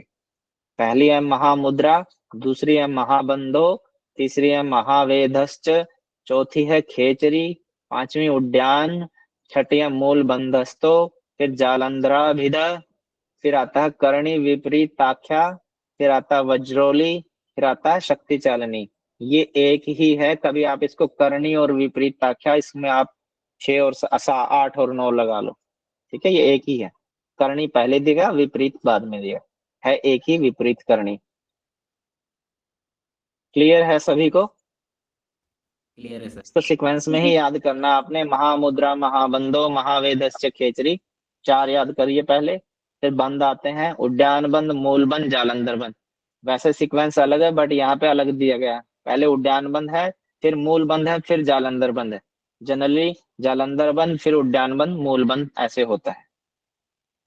पहली है महामुद्रा, दूसरी है महाबंधो, तीसरी है महावेधश्च, चौथी है खेचरी, पांचवी उड्डयन, छठी है मूल बंधस्तो, फिर जालंधराभिद, फिर आता है करणी विपरीताख्या, फिर आता है वज्रोली, फिर आता है शक्ति चालनी। ये एक ही है, कभी आप इसको करणी और विपरीताख्या, इसमें आप 6 और 8 और 9 लगा लो, ठीक है। ये एक ही है, करणी पहले देगा, विपरीत बाद में देगा, है एक ही विपरीत करणी। क्लियर है सभी को? क्लियर है सर। इसको सीक्वेंस में ही याद करना आपने। महामुद्रा, महाबंधो, महावेदस्य, खेचरी, 4 याद करिए पहले, फिर बंद आते हैं उड्डयन बंद, मूल बंद, जालंधर बंद। वैसे सीक्वेंस अलग है बट यहाँ पे अलग दिया गया है। पहले उड्डयन बंद है, फिर मूल बंद है, फिर जालंधर बंद है। जनरली जालंधर बंद फिर उड्डयन बंद, मूल बंद ऐसे होता है,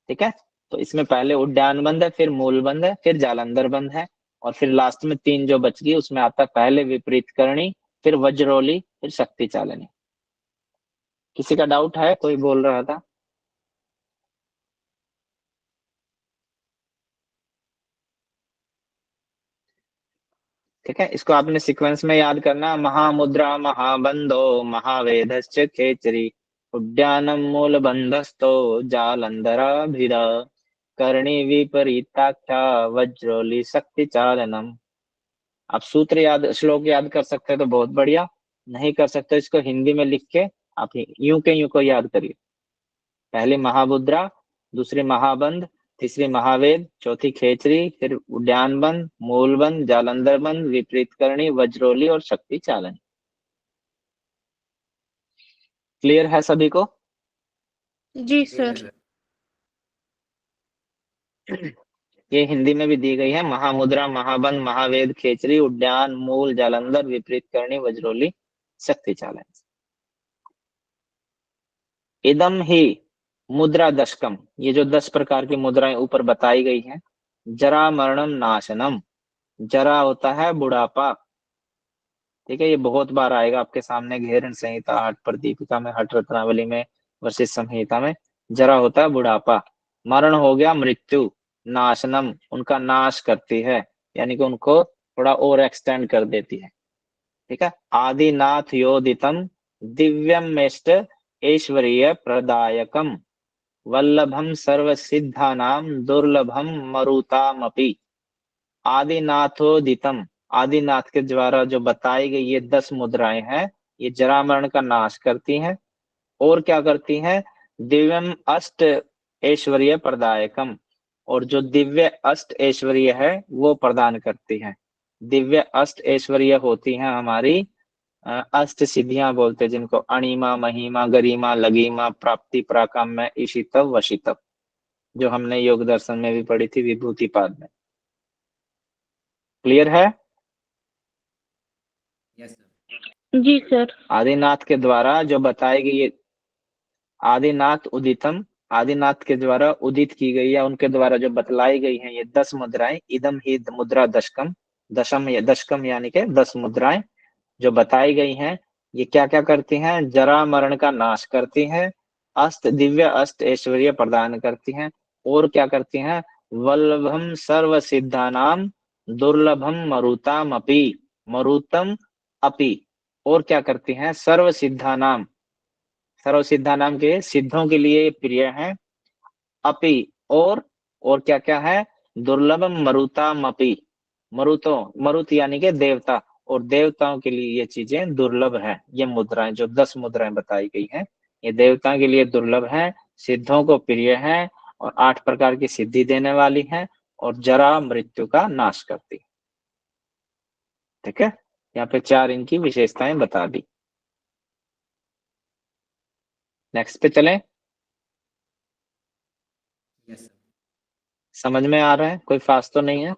ठीक है। तो इसमें पहले उड्डयन बंद है, फिर मूल बंद है, फिर जालंधर बंद है, और फिर लास्ट में 3 जो बच गई उसमें आता है पहले विपरीत करणी, फिर वज्रोली, फिर शक्ति चालनी। किसी का डाउट है? कोई बोल रहा था। ठीक है, इसको आपने सीक्वेंस में याद करना। महामुद्रा, महाबंधो, महावेधश्च खेचरी, उड्डयनम मूल बंधस्तो, जालंधराभिदा, करणी विपरीताख्या, वज्रोली शक्ति चालनम। आप सूत्र याद, श्लोक याद कर सकते हैं तो बहुत बढ़िया, नहीं कर सकते इसको हिंदी में लिख के आप यूं के यूं को याद करिए। पहली महामुद्रा, दूसरी महाबंध, तीसरी महावेद, चौथी खेचरी, फिर उड्डयन बंद, मूल बंद, जालंधर बंद, विपरीत करणी, वज्रोली और शक्ति चालन। क्लियर है सभी को? जी सर। ये हिंदी में भी दी गई है। महामुद्रा, महाबंध, महावेद, खेचरी, उड्डयन, मूल, जालंधर, विपरीत करणी, वज्रोली, शक्ति चालन। इदम ही मुद्रा दशकम, ये जो 10 प्रकार की मुद्राएं ऊपर बताई गई हैं। जरा मरणम नाशनम, जरा होता है बुढ़ापा, ठीक है। ये बहुत बार आएगा आपके सामने, घेरण संहिता, हठ प्रदीपिका में, हठ रत्नावली में, वशिष्ठ संहिता में। जरा होता है बुढ़ापा, मरण हो गया मृत्यु, नाशनम उनका नाश करती है, यानी कि उनको थोड़ा और एक्सटेंड कर देती है, ठीक है। आदिनाथ योदितम दिव्यमेष्ट ऐश्वर्य प्रदायकम, वल्लभम सर्व सिद्धानाम दुर्लभम मरुतामपि। आदिनाथोदितम, आदिनाथ के द्वारा जो बताई गई ये 10 मुद्राएं हैं, ये जरा मरण का नाश करती हैं। और क्या करती हैं? दिव्यम अष्ट ऐश्वर्य प्रदायकम, और जो दिव्य अष्ट ऐश्वर्य है वो प्रदान करती है। दिव्य अष्ट ऐश्वर्य होती है हमारी अष्ट सिद्धियां बोलते हैं जिनको, अणिमा, महिमा, गरिमा, लगीमा, प्राप्ति, प्राकाम्य, ईशितव, वशितव, जो हमने योग दर्शन में भी पढ़ी थी विभूति पाद में। क्लियर है? Yes sir. जी सर। आदिनाथ के द्वारा जो बताई गई ये आदिनाथ उदितम, आदिनाथ के द्वारा उदित की गई है, उनके द्वारा जो बतलाई गई हैं ये 10 मुद्राएं, इदम ही मुद्रा दशकम, दशम या दशकम यानी के 10 मुद्राएं जो बताई गई हैं, ये क्या क्या करती हैं? जरा मरण का नाश करती हैं, अष्ट दिव्य अष्ट ऐश्वर्य प्रदान करती हैं, और क्या करती हैं? वल्लभम सर्व सिद्धानाम दुर्लभम मरुताम अपि, मरुतम अपि, और क्या करती हैं? सर्व सिद्धानाम, सर्व सिद्धानाम के सिद्धों के लिए प्रिय है, अपि, और क्या क्या है? दुर्लभम मरुताम अपि, मरुतों, मरुत यानी के देवता, और देवताओं के लिए ये चीजें दुर्लभ है। ये मुद्राएं जो 10 मुद्राएं बताई गई हैं ये देवताओं के लिए दुर्लभ है, सिद्धों को प्रिय है, और 8 प्रकार की सिद्धि देने वाली है, और जरा मृत्यु का नाश करती। ठीक है, यहाँ पे 4 इनकी विशेषताएं बता दी। नेक्स्ट पे चलें। Yes sir. समझ में आ रहा है? कोई फास्ट तो नहीं है?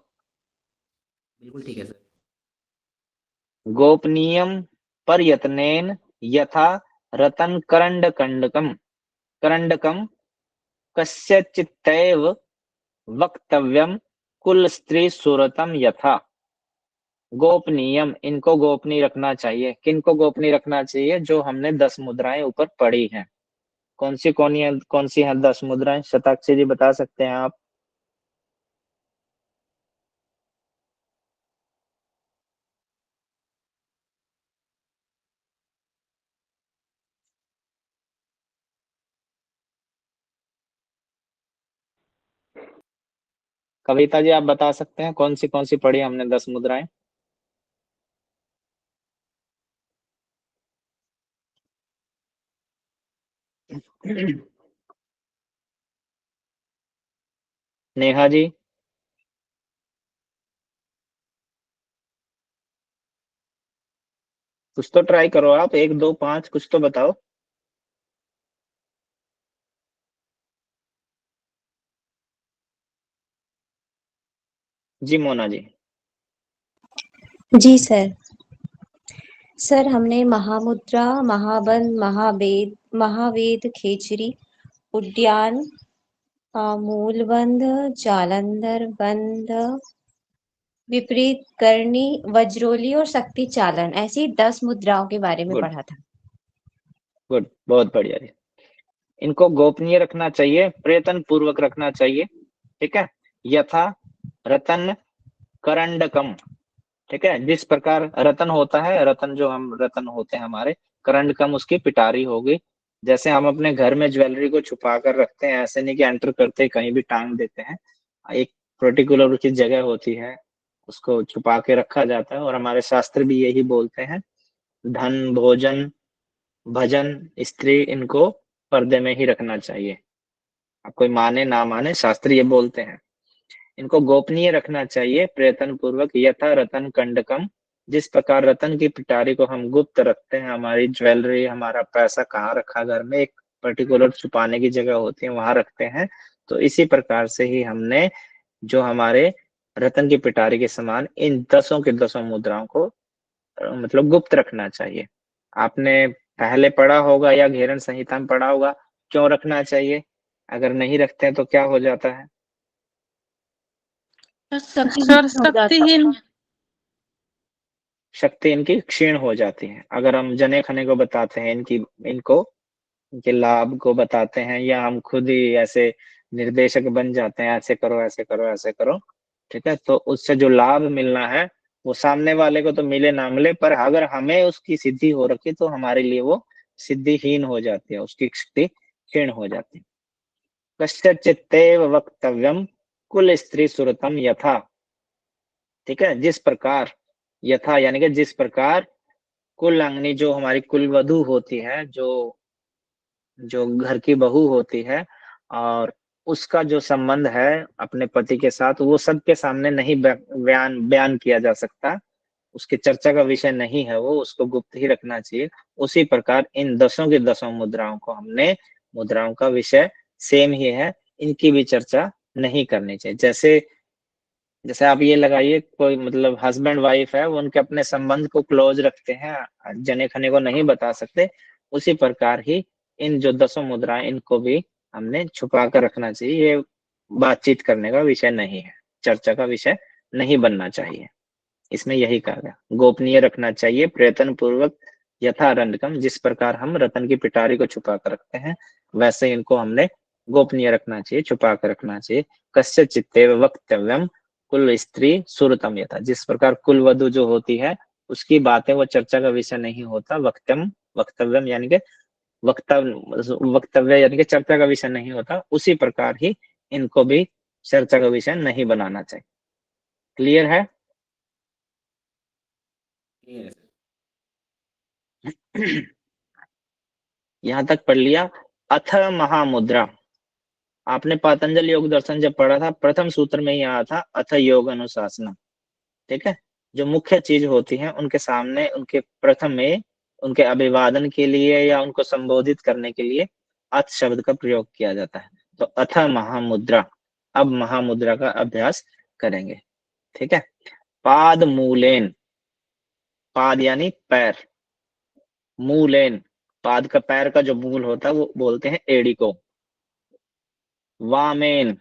बिल्कुल ठीक है सर। गोपनीयम प्रयत्नेन यथा रतन करंडकम, करंडकम कस्यचित्तैव वक्तव्यम कुल स्त्री सुरतम यथा। गोपनीयम, इनको गोपनीय रखना चाहिए। किनको गोपनीय रखना चाहिए? जो हमने 10 मुद्राएं ऊपर पढ़ी हैं। कौन सी हैं 10 मुद्राएं? शताक्षी जी बता सकते हैं आप? कविता जी आप बता सकते हैं कौन सी पढ़ी हमने 10 मुद्राएं? नेहा जी? कुछ तो ट्राई करो आप, 1 2 5 कुछ तो बताओ। जी मोना जी? जी सर। सर हमने महामुद्रा, महाबंध, महावेद, महावेद खेचरी, उद्यान, मूलबंध, जालंधर बंध, विपरीत करनी, वज्रोली और शक्ति चालन, ऐसी 10 मुद्राओं के बारे में गुड पढ़ा था। गुड, बहुत बढ़िया जी। इनको गोपनीय रखना चाहिए, प्रयत्न पूर्वक रखना चाहिए। ठीक है, यथा रतन करंडकम। ठीक है, जिस प्रकार रतन होता है, रतन जो हम रतन होते हैं हमारे, करंडकम उसकी पिटारी होगी। जैसे हम अपने घर में ज्वेलरी को छुपा कर रखते हैं, ऐसे नहीं कि एंटर करते कहीं भी टांग देते हैं। एक पर्टिकुलर उसकी जगह होती है, उसको छुपा के रखा जाता है, और हमारे शास्त्र भी यही बोलते हैं। धन, भोजन, भजन, स्त्री, इनको पर्दे में ही रखना चाहिए। अब कोई माने ना माने, शास्त्र ये बोलते हैं। इनको गोपनीय रखना चाहिए प्रयत्न पूर्वक, यथा रतन कंडकम, जिस प्रकार रतन की पिटारी को हम गुप्त रखते हैं, हमारी ज्वेलरी, हमारा पैसा कहाँ रखा घर में, एक पर्टिकुलर छुपाने की जगह होती है, वहां रखते हैं। तो इसी प्रकार से ही हमने जो हमारे रतन की पिटारी के समान इन 10 के 10 मुद्राओं को मतलब गुप्त रखना चाहिए। आपने पहले पढ़ा होगा या घेरन संहिता में पढ़ा होगा, क्यों रखना चाहिए? अगर नहीं रखते हैं तो क्या हो जाता है? सर शक्तिहीन। शक्ति इनकी क्षीण हो जाती है। अगर हम जने खने को बताते हैं, इनको इनके लाभ को बताते हैं, या हम खुद ही ऐसे निर्देशक बन जाते हैं, ऐसे करो ऐसे करो ऐसे करो, ठीक है, तो उससे जो लाभ मिलना है वो सामने वाले को तो मिले ना मिले, पर अगर हमें उसकी सिद्धि हो रखी तो हमारे लिए वो सिद्धिहीन हो जाती है, उसकी शक्ति क्षीण हो जाती है। कश्चित्तेव वक्तव्यम कुल स्त्री सुरतम यथा। ठीक है, जिस प्रकार, यथा यानी कि जिस प्रकार, कुलांगनी जो हमारी कुल वधु होती है, जो जो घर की बहू होती है, और उसका जो संबंध है अपने पति के साथ वो सबके सामने नहीं बयान किया जा सकता, उसकी चर्चा का विषय नहीं है वो, उसको गुप्त ही रखना चाहिए। उसी प्रकार इन दसों की दसों मुद्राओं को हमने, मुद्राओं का विषय सेम ही है, इनकी भी चर्चा नहीं करनी चाहिए। जैसे जैसे आप ये लगाइए, कोई मतलब हस्बैंड वाइफ है, वो उनके अपने संबंध को क्लोज रखते हैं, जने खने को नहीं बता सकते, उसी प्रकार ही इन जो दसों मुद्राएं इनको भी हमने छुपा कर रखना चाहिए। ये बातचीत करने का विषय नहीं है, चर्चा का विषय नहीं बनना चाहिए। इसमें यही कहा गया, गोपनीय रखना चाहिए प्रयत्न पूर्वक यथा रंडकम। जिस प्रकार हम रतन की पिटारी को छुपा कर रखते हैं, वैसे इनको हमने गोपनीय रखना चाहिए, छुपा कर रखना चाहिए। कस्य चित्ते वक्तव्यम कुल स्त्री सुरतम यथा। जिस प्रकार कुल वधु जो होती है उसकी बातें वो चर्चा का विषय नहीं होता, वक्तव्यम यानी कि वक्तव्य यानी कि चर्चा का विषय नहीं होता, उसी प्रकार ही इनको भी चर्चा का विषय नहीं बनाना चाहिए। क्लियर है? क्लियर है सर। यहां तक पढ़ लिया। अथ महामुद्रा, आपने पातंजल योग दर्शन जब पढ़ा था, प्रथम सूत्र में ही आया था अथ योग अनुशासनम। ठीक है, जो मुख्य चीज होती है उनके सामने, उनके प्रथम में उनके अभिवादन के लिए या उनको संबोधित करने के लिए अथ शब्द का प्रयोग किया जाता है। तो अथ महामुद्रा, अब महामुद्रा का अभ्यास करेंगे। ठीक है, पाद मूलेन, पाद यानी पैर, मूलेन पाद का पैर का जो मूल होता है वो बोलते हैं एड़ी को। वामेन,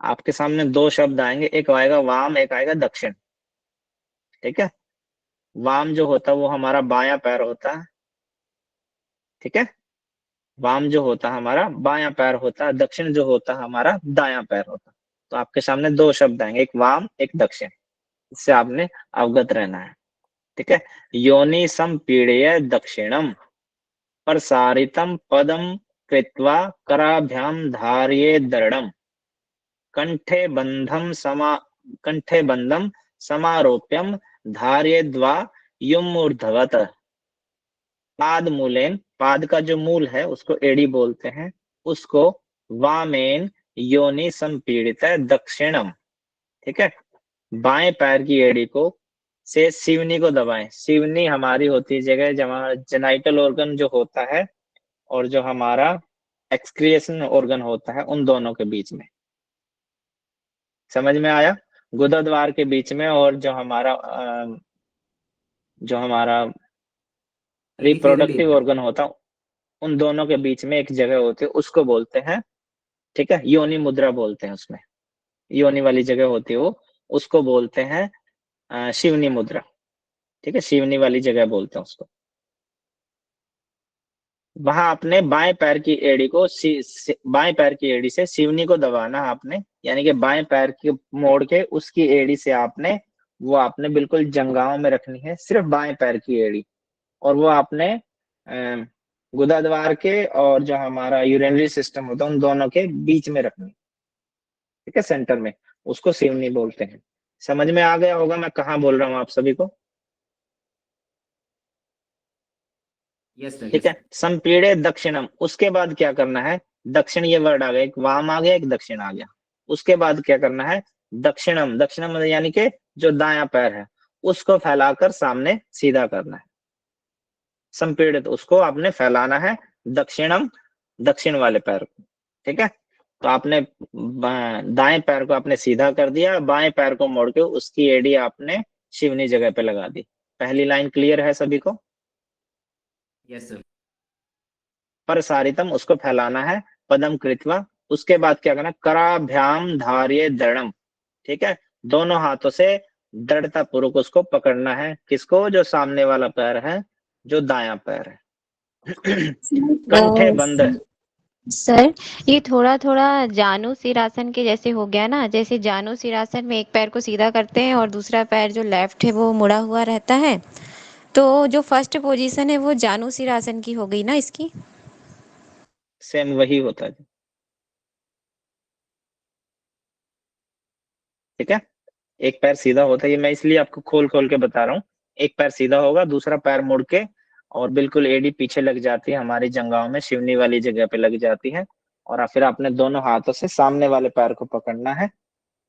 आपके सामने दो शब्द आएंगे, एक आएगा वाम, एक आएगा दक्षिण। ठीक है, वाम जो होता है वो हमारा बायां पैर होता है। ठीक है, वाम जो होता है हमारा बायां पैर होता है, दक्षिण जो होता है हमारा दायां पैर होता है। तो आपके सामने दो शब्द आएंगे, एक वाम एक दक्षिण, इससे आपने अवगत रहना है। ठीक है, योनि संपीड़य दक्षिणम प्रसारितम पदम कृत्वा कराभ्याम धार्ये दृढ़म कंठे बंधम समारोप्यम धार्येद्वा युमूर्धवत। पाद मूलेन, पाद का जो मूल है उसको एड़ी बोलते हैं, उसको वामेन योनि संपीड़ित दक्षिणम। ठीक है, बाएं पैर की एड़ी को से सिवनी को दबाएं। सिवनी हमारी होती है जगह जहां जेनाइटल ऑर्गन जो होता है और जो हमारा एक्सक्रिएशन ऑर्गन होता है, उन दोनों के बीच में। समझ में आया? गुदाद्वार के बीच में और जो हमारा एडी से रिप्रोडक्टिव रिलेटेड। ऑर्गन होता है, उन दोनों के बीच में एक जगह होती है, उसको बोलते हैं, ठीक है, योनि मुद्रा बोलते हैं। उसमें योनि वाली जगह होती है वो, उसको बोलते हैं शिवनी मुद्रा। ठीक है, शिवनी वाली जगह बोलते हैं उसको। वहां अपने बाएं पैर की एड़ी को बाएं पैर की एड़ी से शिवनी को दबाना आपने, यानी कि बाएं पैर की मोड़ के उसकी एड़ी से आपने वो आपने बिल्कुल जंघाओं में रखनी है, सिर्फ बाएं पैर की एड़ी, और वो आपने गुदाद्वार के और जो हमारा यूरिनरी सिस्टम होता है उन दोनों के बीच में रखनी। ठीक है, सेंटर में, उसको शिवनी बोलते हैं। समझ में आ गया होगा मैं कहाँ बोल रहा हूँ आप सभी को? यस सर, ठीक है, संपीड़े दक्षिणम, उसके बाद क्या करना है? दक्षिण ये वर्ड आ गया, एक वाम आ गया एक दक्षिण आ गया, उसके बाद क्या करना है? दक्षिणम, दक्षिणम यानी कि जो दायां पैर है उसको फैलाकर सामने सीधा करना है। संपीड़ित, उसको आपने फैलाना है, दक्षिणम दक्षिण वाले पैर को। ठीक है, तो आपने दाएं पैर को आपने सीधा कर दिया, बाएं पैर को मोड़ के उसकी एड़ी आपने शिवनी जगह पे लगा दी। पहली लाइन क्लियर है सभी को? Yes sir. प्रसारितम, उसको फैलाना है, पदम कृत्वा, उसके बाद क्या करना? कराभ्याम धार्ये दृढ़म। ठीक है, दोनों हाथों से दृढ़ता पूर्वक उसको पकड़ना है। किसको? जो सामने वाला पैर है, जो दायां पैर है। कंठे बंद। सर ये थोड़ा थोड़ा जानु सिरासन के जैसे हो गया ना, जैसे जानु सिरासन में एक पैर को सीधा करते हैं और दूसरा पैर जो लेफ्ट है वो मुड़ा हुआ रहता है, तो जो फर्स्ट पोजीशन है वो जानु सिरासन की हो गई ना इसकी। सेम वही होता है। ठीक है, एक पैर सीधा होता है, ये मैं इसलिए आपको खोल खोल के बता रहा हूँ। एक पैर सीधा होगा, दूसरा पैर मुड़ के और बिल्कुल एड़ी पीछे लग जाती है, हमारी जंघाओं में शिवनी वाली जगह पे लग जाती है, और फिर आपने दोनों हाथों से सामने वाले पैर को पकड़ना है।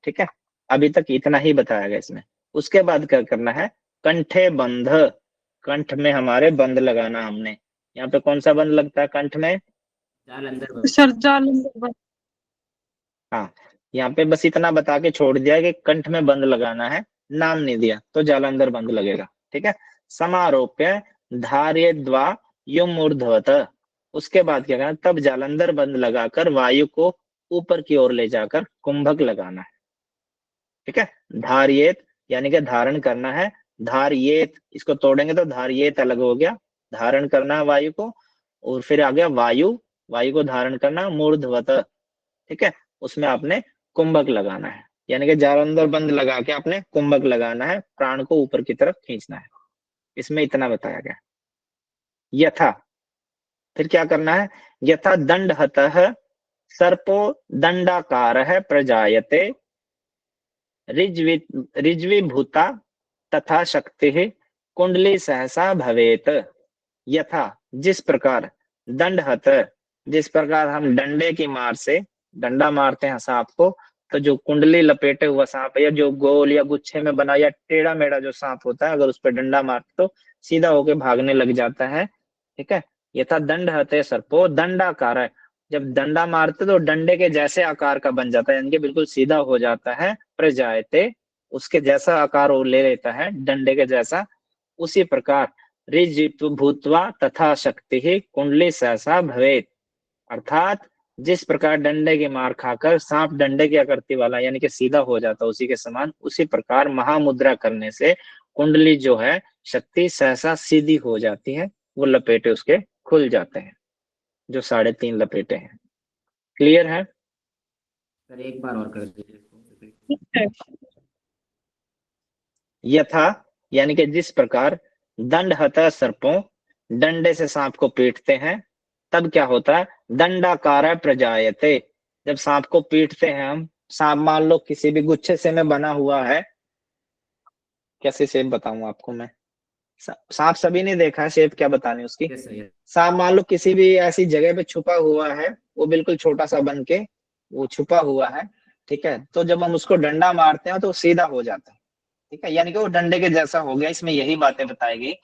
ठीक है, अभी तक इतना ही बताया गया इसमें। उसके बाद क्या करना है, कंठे बंध, कंठ में हमारे बंद लगाना हमने। यहाँ पे कौन सा बंद लगता है कंठ में? जाल अंदर सर जालंधर हाँ, यहाँ पे बस इतना बता के छोड़ दिया कि कंठ में बंद लगाना है, नाम नहीं दिया, तो जालंधर बंद लगेगा। ठीक है, समारोप्य धार्य द्वा युम ऊर्ध्वत। उसके बाद क्या करना, तब जालंधर बंद लगाकर वायु को ऊपर की ओर ले जाकर कुंभक लगाना है। ठीक है, धार्येत यानी कि धारण करना है, धार्येत इसको तोड़ेंगे तो धार्येत अलग हो गया, धारण करना है वायु को, और फिर आ गया वायु, वायु को धारण करना मूर्धवत। ठीक है, उसमें आपने कुंभक लगाना है, यानी कि जालंधर बंद लगा के आपने कुंभक लगाना है, प्राण को ऊपर की तरफ खींचना है। इसमें इतना बताया गया। यथा, फिर क्या करना है, यथा दंडहतः सर्पो दंडाकार प्रजायते ऋज्विभूता तथा शक्ति कुंडली सहसा भवेत। यथा जिस प्रकार, दंडहत जिस प्रकार हम डंडे की मार से, डंडा मारते हैं सांप को, तो जो कुंडली लपेटे हुआ सांप या जो गोल या गुच्छे में बना या टेढ़ा मेढ़ा जो सांप होता है, अगर उस पर डंडा मारते तो सीधा होके भागने लग जाता है। ठीक है, यथा दंडहते सर्पो दंडाकार है, जब डंडा मारते तो डंडे के जैसे आकार का बन जाता है, यानी कि बिल्कुल सीधा हो जाता है। प्रजायते उसके जैसा आकार वो ले लेता है, डंडे के जैसा। उसी प्रकार ऋज्वित भूत्वा तथा शक्ति कुंडली सहसा भवेत, अर्थात जिस प्रकार डंडे की मार खाकर सांप डंडे की आकृति वाला यानी कि सीधा हो जाता है उसी के समान, उसी प्रकार महामुद्रा करने से कुंडली जो है शक्ति सहसा सीधी हो जाती है, वो लपेटे उसके खुल जाते हैं, जो 3.5 लपेटे हैं। क्लियर है? सर एक बार और कर दीजिए इसको। है। यथा यानी कि जिस प्रकार दंडहत सर्पों डंडे से सांप को पीटते हैं, तब क्या होता है, दंडाकार प्रजायते, जब सांप को पीटते हैं हम, सांप मान लो किसी भी गुच्छे से में बना हुआ है, कैसे शेप बताऊं आपको मैं, सांप सभी ने देखा है, शेप क्या बतानी उसकी। Yes sir, yes. सांप मान लो किसी भी ऐसी जगह पे छुपा हुआ है, वो बिल्कुल छोटा सा बन के वो छुपा हुआ है। ठीक है, तो जब हम उसको डंडा मारते हैं तो सीधा हो जाता है। ठीक है, यानी कि वो डंडे के जैसा हो गया। इसमें यही बातें बताई गई।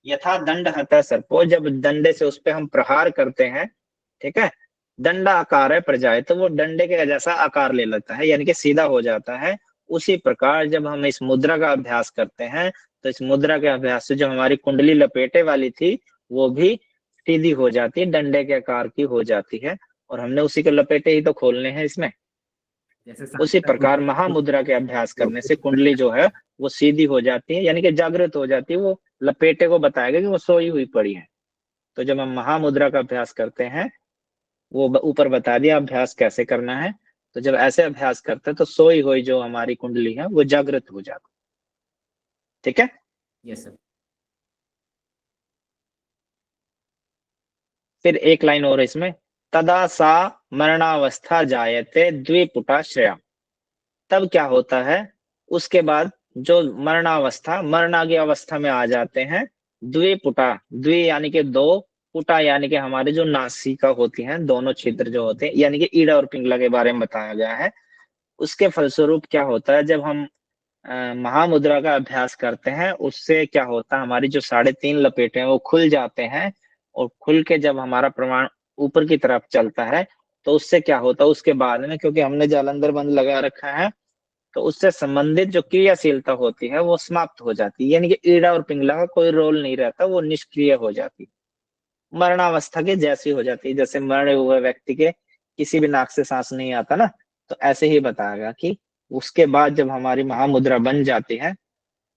यथा दंड हता सर्पो, जब डंडे से उस पे हम प्रहार करते हैं, ठीक है, दंडा आकार है प्रजाए, तो वो डंडे के जैसा आकार ले लेता है, यानी कि सीधा हो जाता है। उसी प्रकार जब हम इस मुद्रा का अभ्यास करते हैं, तो इस मुद्रा के अभ्यास से जो हमारी कुंडली लपेटे वाली थी वो भी सीधी हो जाती है, डंडे के आकार की हो जाती है, और हमने उसी के लपेटे ही तो खोलने हैं इसमें। जैसे उसी प्रकार महामुद्रा के अभ्यास करने से कुंडली जो है वो सीधी हो जाती है, यानी कि जागृत हो जाती है। वो लपेटे को बताएगा कि वो सोई हुई पड़ी है। तो जब हम महामुद्रा का अभ्यास करते हैं, वो ऊपर बता दिया अभ्यास कैसे करना है। तो जब ऐसे अभ्यास करते हैं तो सोई हुई जो हमारी कुंडली है वो जागृत हो जाती है। ठीक है, यस सर। फिर एक लाइन और इसमें, तदा सा मरणावस्था जायते द्विपुटाश्रया, तब क्या होता है, उसके बाद जो मरणावस्था, मरना की अवस्था में आ जाते हैं, द्विपुटा, द्वि यानी कि दो, पुटा यानी कि हमारे जो नासिका होती हैं, दोनों छिद्र जो होते हैं, यानी कि ईड़ा और पिंगला के बारे में बताया गया है। उसके फलस्वरूप क्या होता है, जब हम महामुद्रा का अभ्यास करते हैं, उससे क्या होता है, हमारी जो 3.5 लपेटे हैं वो खुल जाते हैं, और खुल के जब हमारा प्रमाण ऊपर की तरफ चलता है, तो उससे क्या होता है, उसके बाद में क्योंकि हमने जालंधर बंद लगा रखा है, तो उससे संबंधित जो क्रियाशीलता होती है वो समाप्त हो जाती है, यानी कि ईड़ा और पिंगला का कोई रोल नहीं रहता, वो निष्क्रिय हो जाती, मरणावस्था के जैसी हो जाती है। जैसे मरे हुए व्यक्ति के किसी भी नाक से सांस नहीं आता ना, तो ऐसे ही बताएगा कि उसके बाद जब हमारी महामुद्रा बन जाती है,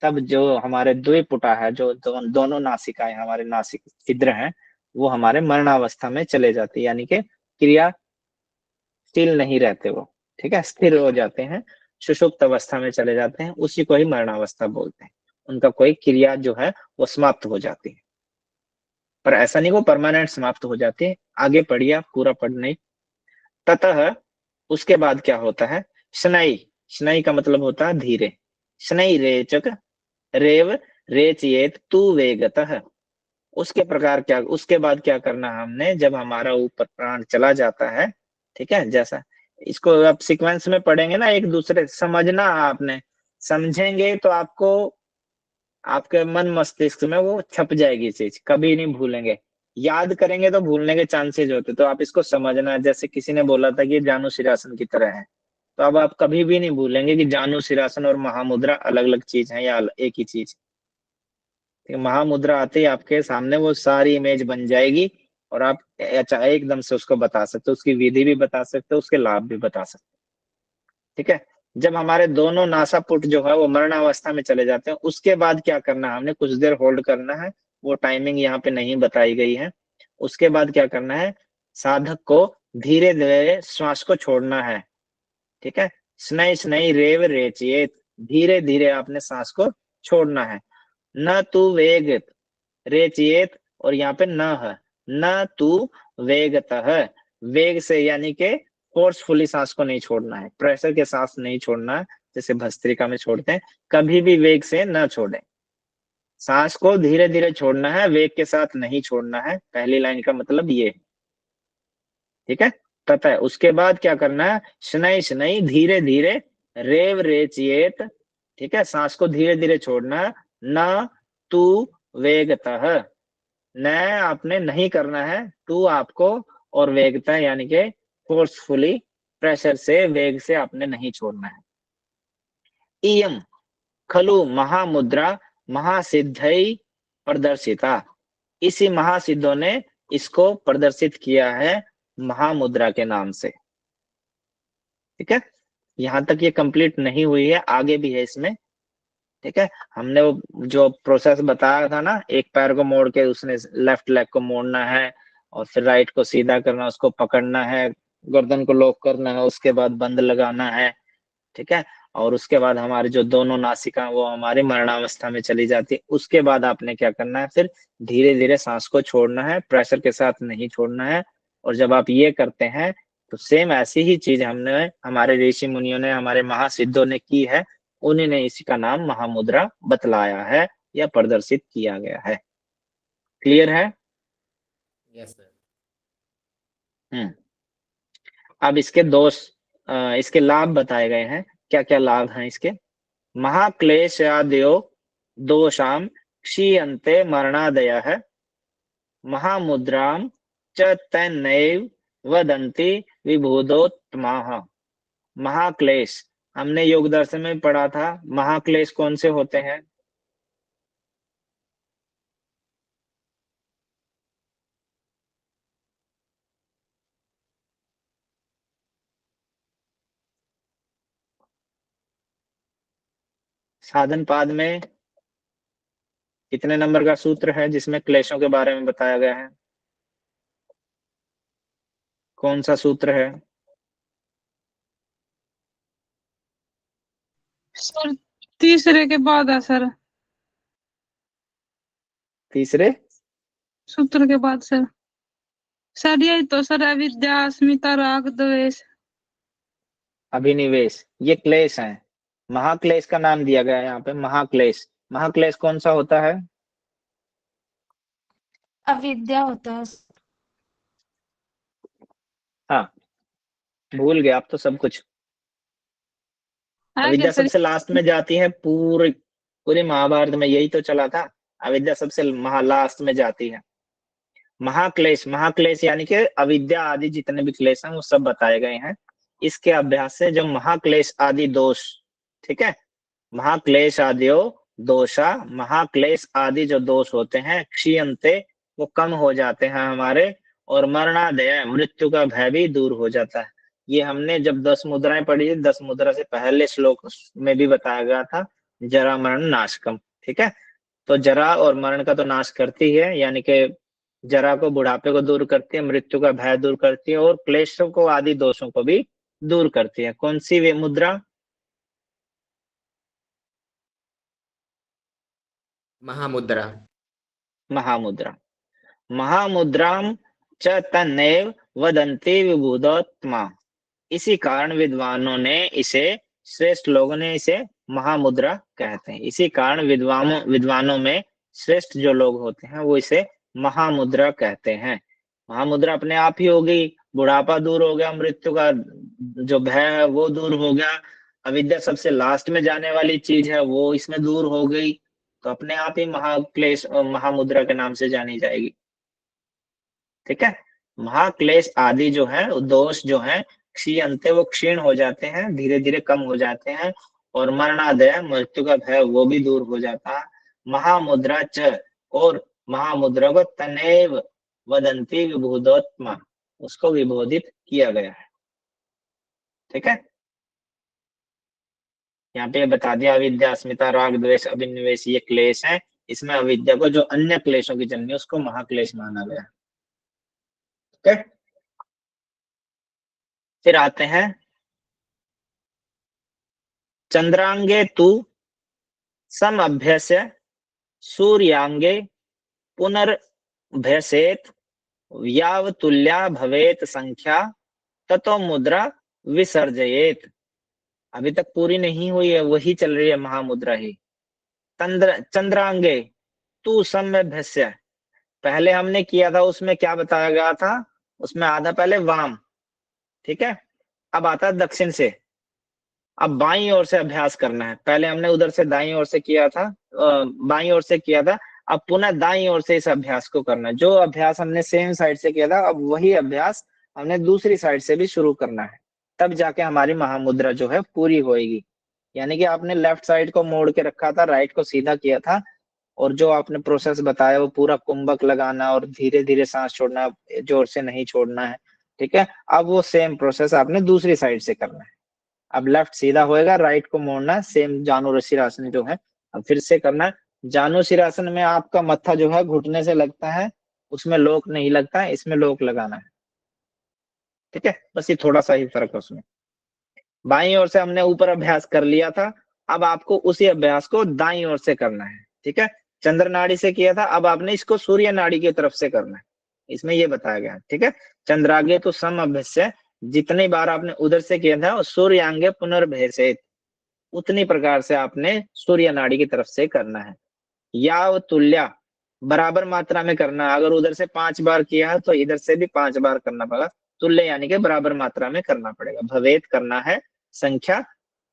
तब जो हमारे द्विपुटा है, जो दोनों नासिकाएं हमारे नासिक छिद्र हैं, वो हमारे मरणावस्था में चले जाते हैं, यानी कि क्रियाशील नहीं रहते वो। ठीक है, स्थिर हो जाते हैं, सुषुप्त अवस्था में चले जाते हैं, उसी को ही मरणावस्था बोलते हैं। उनका कोई क्रिया जो है वो समाप्त हो जाती है, पर ऐसा नहीं वो परमानेंट समाप्त हो जाती है। आगे पढ़िए आप, पूरा पढ़ नहीं। ततः उसके बाद क्या होता है, शनै, शनै का मतलब होता है धीरे, शनै रेचक रेव रेचयेत तू वेगतः। उसके बाद क्या करना हमने, जब हमारा ऊपर प्राण चला जाता है, ठीक है, जैसा इसको आप सीक्वेंस में पढ़ेंगे ना, एक दूसरे समझना आपने, समझेंगे तो आपको आपके मन मस्तिष्क में वो छप जाएगी चीज, कभी नहीं भूलेंगे। याद करेंगे तो भूलने के चांसेस होते, तो आप इसको समझना। जैसे किसी ने बोला था कि जानु सिरासन की तरह है, तो अब आप कभी भी नहीं भूलेंगे कि जानु सिरासन और महामुद्रा अलग अलग चीज है या एक ही चीज। महामुद्रा आते ही आपके सामने वो सारी इमेज बन जाएगी और आप एकदम से उसको बता सकते हो, उसकी विधि भी बता सकते हो, उसके लाभ भी बता सकते हो। ठीक है, जब हमारे दोनों नासापुट जो है वो मरणावस्था में चले जाते हैं, उसके बाद क्या करना है, हमने कुछ देर होल्ड करना है, वो टाइमिंग यहाँ पे नहीं बताई गई है। उसके बाद क्या करना है, साधक को धीरे धीरे श्वास को छोड़ना है। ठीक है, स्नई स्नई रेव रेचिएत, धीरे धीरे आपने सांस को छोड़ना है। न तू वेग रेचिएत, और यहाँ पे न है, न तू वेगतः, वेग से यानी के फोर्सफुली सांस को नहीं छोड़ना है, प्रेशर के सांस नहीं छोड़ना है जैसे भस्त्रिका में छोड़ते हैं, कभी भी वेग से न छोड़ें। सांस को धीरे धीरे छोड़ना है, वेग के साथ नहीं छोड़ना है, पहली लाइन का मतलब ये। ठीक है, पता है। उसके बाद क्या करना है, शनई शनई धीरे धीरे रेव रेचिएत। ठीक है, सांस को धीरे धीरे छोड़ना है। न तू वेगतः, न आपने नहीं करना है, तू आपको, और वेगता यानी के फोर्सफुली प्रेशर से, वेग से आपने नहीं छोड़ना है। इयम खलु महामुद्रा महासिद्धै प्रदर्शिता, इसी महासिद्धों ने इसको प्रदर्शित किया है महामुद्रा के नाम से। ठीक है, यहां तक ये कंप्लीट नहीं हुई है, आगे भी है इसमें। ठीक है, हमने वो जो प्रोसेस बताया था ना, एक पैर को मोड़ के उसने लेफ्ट लेग को मोड़ना है और फिर राइट को सीधा करना, उसको पकड़ना है, गर्दन को लॉक करना है, उसके बाद बंद लगाना है। ठीक है, और उसके बाद हमारी जो दोनों नासिका वो हमारी मरणावस्था में चली जाती है। उसके बाद आपने क्या करना है, फिर धीरे धीरे सांस को छोड़ना है, प्रेशर के साथ नहीं छोड़ना है। और जब आप ये करते हैं तो सेम ऐसी ही चीज हमने, हमारे ऋषि मुनियों ने, हमारे महासिद्धों ने की है, उन्हीं ने इसी का नाम महामुद्रा बतलाया है या प्रदर्शित किया गया है। क्लियर है? Yes sir. अब इसके दोष, इसके लाभ बताए गए हैं, क्या क्या लाभ हैं इसके। महाक्लेशादयो दोषाम क्षीयन्ते मरणादयः महामुद्राम च तन्नैव वदन्ति विभूतोत्तमाः। महाक्लेश, हमने योग दर्शन में पढ़ा था, महाक्लेश कौन से होते हैं? साधन पाद में कितने नंबर का सूत्र है जिसमें क्लेशों के बारे में बताया गया है? कौन सा सूत्र है? सर तीसरे के बाद है सर, तीसरे सूत्र के बाद सर। सर यही तो सर, अविद्या अस्मिता राग द्वेष। अभिनिवेश, ये क्लेश है। महाक्लेश का नाम दिया गया है यहाँ पे, महाक्लेश। महाक्लेश कौन सा होता है? अविद्या होता है। हाँ, भूल गए आप तो सब कुछ। है क्या अविद्या सर? सबसे लास्ट में जाती है, पूरी पूरे महाभारत में यही तो चला था, अविद्या सबसे लास्ट में जाती है। महाक्लेश, महाक्लेश यानी कि अविद्या आदि जितने भी क्लेश हैं वो सब बताए गए हैं। इसके अभ्यास से जो महाक्लेश आदि दोष, ठीक है, महाक्लेश आदियो दोषा, महाक्लेश आदि जो दोष होते हैं क्षीयन्ते, वो कम हो जाते हैं हमारे, और मरणादय, मृत्यु का भय भी दूर हो जाता है। ये हमने जब 10 मुद्राएं पढ़ी, 10 मुद्रा से पहले श्लोक में भी बताया गया था, जरा मरण नाशकम। ठीक है, तो जरा और मरण का तो नाश करती है, यानी कि जरा को, बुढ़ापे को दूर करती है, मृत्यु का भय दूर करती है, और क्लेशों को आदि दोषों को भी दूर करती है। कौन सी वे मुद्रा? महामुद्रा। महामुद्रा। महामुद्राम च तन्नैव वदन्ति विबुधोत्तमा, इसी कारण विद्वानों ने इसे, श्रेष्ठ लोगों ने इसे महामुद्रा कहते हैं। इसी कारण विद्वानों में श्रेष्ठ जो लोग होते हैं वो इसे महामुद्रा कहते हैं। महामुद्रा अपने आप ही होगी, बुढ़ापा दूर हो गया, मृत्यु का जो भय है वो दूर हो गया, अविद्या सबसे लास्ट में जाने वाली चीज है वो इसमें दूर हो गई, तो अपने आप ही महाक्लेश महामुद्रा के नाम से जानी जाएगी। ठीक है, महाक्लेश आदि जो है दोष जो है क्षीयन्ते, वो क्षीण हो जाते हैं, धीरे धीरे कम हो जाते हैं, और मरणादय मृत्यु का भय वो भी दूर हो जाता है। महामुद्रा च, और महामुद्रा को तनेव वदंती विभूदोत्मा, उसको विभोधित किया गया है। ठीक है, यहाँ पे बता दिया अविद्या अस्मिता राग द्वेष अभिनिवेश ये क्लेश है, इसमें अविद्या को जो अन्य क्लेशों की जन्मी उसको महाक्लेश माना गया। ठीक है, फिर आते हैं चंद्रांगे तु सम अभ्यस्य सूर्यांगे पुनर्भ्यसेत याव तुल्या भवेत संख्या ततो मुद्रा विसर्जयेत। अभी तक पूरी नहीं हुई है, वही चल रही है महामुद्रा ही। चंद्रांगे तू समभ्यस्य, पहले हमने किया था उसमें क्या बताया गया था, उसमें आधा पहले वाम, ठीक है, अब आता है दक्षिण से, अब बाईं ओर से अभ्यास करना है। पहले हमने उधर से दाईं ओर से किया था, बाईं ओर से किया था, अब पुनः दाईं ओर से इस अभ्यास को करना है। जो अभ्यास हमने सेम साइड से किया था, अब वही अभ्यास हमने दूसरी साइड से भी शुरू करना है, तब जाके हमारी महामुद्रा जो है पूरी होएगी। यानी कि आपने लेफ्ट साइड को मोड़ के रखा था, राइट को सीधा किया था, और जो आपने प्रोसेस बताया वो पूरा कुंभक लगाना और धीरे धीरे सांस छोड़ना, जोर से नहीं छोड़ना है। ठीक है, अब वो सेम प्रोसेस आपने दूसरी साइड से करना है। अब लेफ्ट सीधा होएगा, राइट को मोड़ना, सेम जानुशिरासन जो है अब फिर से करना है। जानुशिरासन में आपका मत्था जो है घुटने से लगता है, उसमें लोक नहीं लगता है, इसमें लोक लगाना है। ठीक है, बस ये थोड़ा सा ही फर्क है उसमें। बाईं ओर से हमने ऊपर अभ्यास कर लिया था, अब आपको उसी अभ्यास को दाईं ओर से करना है। ठीक है, चंद्र नाड़ी से किया था, अब आपने इसको सूर्य नाड़ी की तरफ से करना है, इसमें ये बताया गया है। ठीक है, चंद्रागे तो सम अभ्यस्य, जितनी बार आपने उधर से किया था, सूर्यांगे पुनर्भ्यसेत, उतनी प्रकार से आपने सूर्य नाड़ी की तरफ से करना है। याव तुल्या, बराबर मात्रा में करना है। अगर उधर से 5 बार किया है तो इधर से भी 5 बार करना पड़ेगा। तुल्य यानी कि बराबर मात्रा में करना पड़ेगा। भवेत करना है, संख्या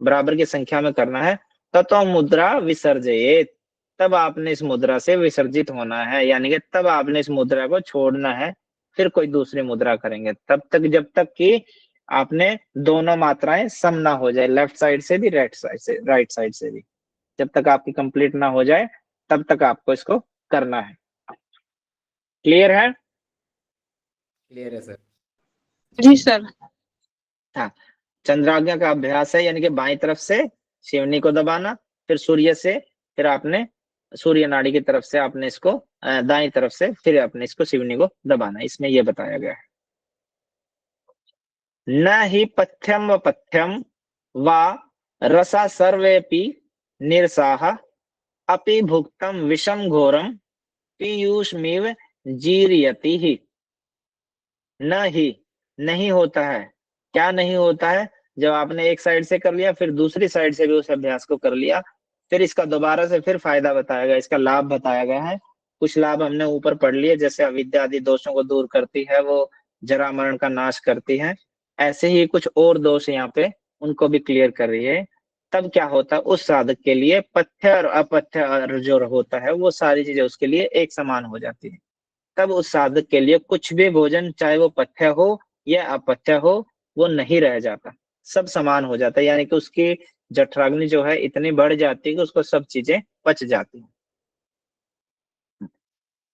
बराबर की संख्या में करना है। ततो मुद्रा विसर्जयेत, तब आपने इस मुद्रा से विसर्जित होना है, यानी कि तब आपने इस मुद्रा को छोड़ना है, फिर कोई दूसरी मुद्रा करेंगे। तब तक जब तक कि आपने दोनों मात्राएं सम ना हो जाए, लेफ्ट साइड से भी राइट साइड से भी, जब तक आपकी कंप्लीट ना हो जाए तब तक आपको इसको करना है। क्लियर है? क्लियर है सर। जी सर। हाँ, चंद्राज्ञा का अभ्यास है, यानी कि बाईं तरफ से शिवनी को दबाना, फिर सूर्य से, फिर आपने सूर्य नाड़ी की तरफ से आपने इसको दाईं तरफ से, फिर आपने इसको शिवनी को दबाना। इसमें यह बताया गया है। न ही पथ्यम व पथ्यम व रसा सर्वेपि निरसाह अपि भुक्तम विषम घोरम पीयूषमिव जीरयति ही। न ही, नहीं होता है। क्या नहीं होता है? जब आपने एक साइड से कर लिया, फिर दूसरी साइड से भी उस अभ्यास को कर लिया, फिर इसका दोबारा से फिर फायदा बताया गया, इसका लाभ बताया गया है। कुछ लाभ हमने ऊपर पढ़ लिए, जैसे अविद्या आदि दोषों को दूर करती है, वो जरा मरण का नाश करती है। ऐसे ही कुछ और दोष यहाँ पे उनको भी क्लियर कर रही है। तब क्या होता है, उस साधक के लिए पथ्य और अपथ्य जो होता है वो सारी चीजें उसके लिए एक समान हो जाती है। तब उस साधक के लिए कुछ भी भोजन, चाहे वो पथ्य हो या अपथ्य हो, वो नहीं रह जाता, सब समान हो जाता है। यानी कि उसकी जठराग्नि जो है इतनी बढ़ जाती है कि उसको सब चीजें पच जाती हैं।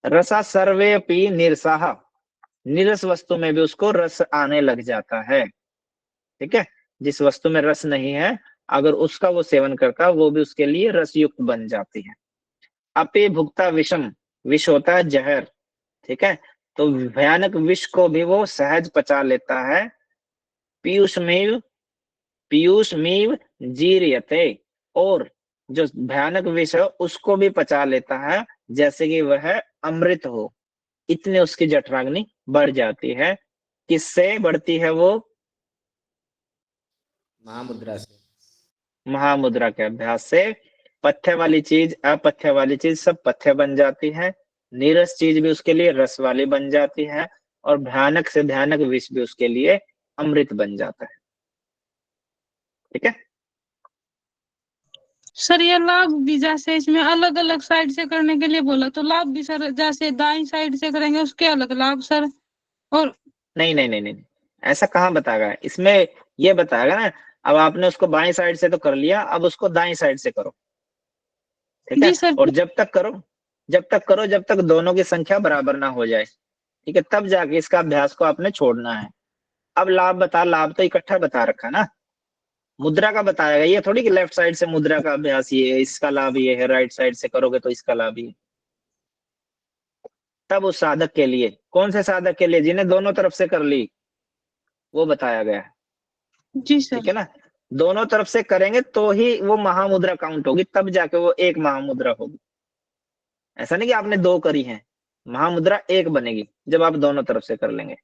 रसा सर्वे पी निरसाह, निरस वस्तु में भी उसको रस आने लग जाता है। ठीक है, जिस वस्तु में रस नहीं है, अगर उसका वो सेवन करता है, वो भी उसके लिए रस युक्त बन जाती है। अपे भुक्ता विषम, विष होता है जहर। ठीक है, तो भयानक विष को भी वो सहज पचा लेता है। पीयूषमेव जीर्यते, और जो भयानक विष है उसको भी पचा लेता है जैसे कि वह अमृत हो। इतने उसकी जठराग्नि बढ़ जाती है। किससे बढ़ती है वो? महामुद्रा से। महामुद्रा के अभ्यास से। पथ्य वाली चीज, अपथ्य वाली चीज सब पथ्य बन जाती है। नीरस चीज भी उसके लिए रस वाली बन जाती है। और भयानक से भयानक विष भी उसके लिए अमृत बन जाता है। ठीक है। सर ये लाभ भी जैसे इसमें अलग अलग साइड से करने के लिए बोला, तो लाभ भी सर जैसे दाईं साइड से करेंगे उसके अलग लाभ सर। और नहीं नहीं नहीं नहीं, ऐसा कहाँ बताएगा इसमें, ये बताएगा ना, अब आपने उसको बाएं साइड से तो कर लिया, अब उसको दाएं साइड से करो। ठीक है। जी सर। और जब तक दोनों की संख्या बराबर ना हो जाए, ठीक है, तब जाके इसका अभ्यास को आपने छोड़ना है। अब लाभ बता, लाभ तो इकट्ठा बता रखा ना, मुद्रा का बताएगा, ये थोड़ी कि लेफ्ट साइड से मुद्रा का अभ्यास ये है, इसका लाभ ये है, राइट साइड से करोगे तो इसका लाभ ये। तब उस साधक के लिए, कौन से साधक के लिए, जिन्हें दोनों तरफ से कर ली, वो बताया गया है। जी सर। ठीक है ना, दोनों तरफ से करेंगे तो ही वो महामुद्रा काउंट होगी, तब जाके वो एक महामुद्रा होगी। ऐसा नहीं कि आपने दो करी है, महामुद्रा एक बनेगी जब आप दोनों तरफ से कर लेंगे।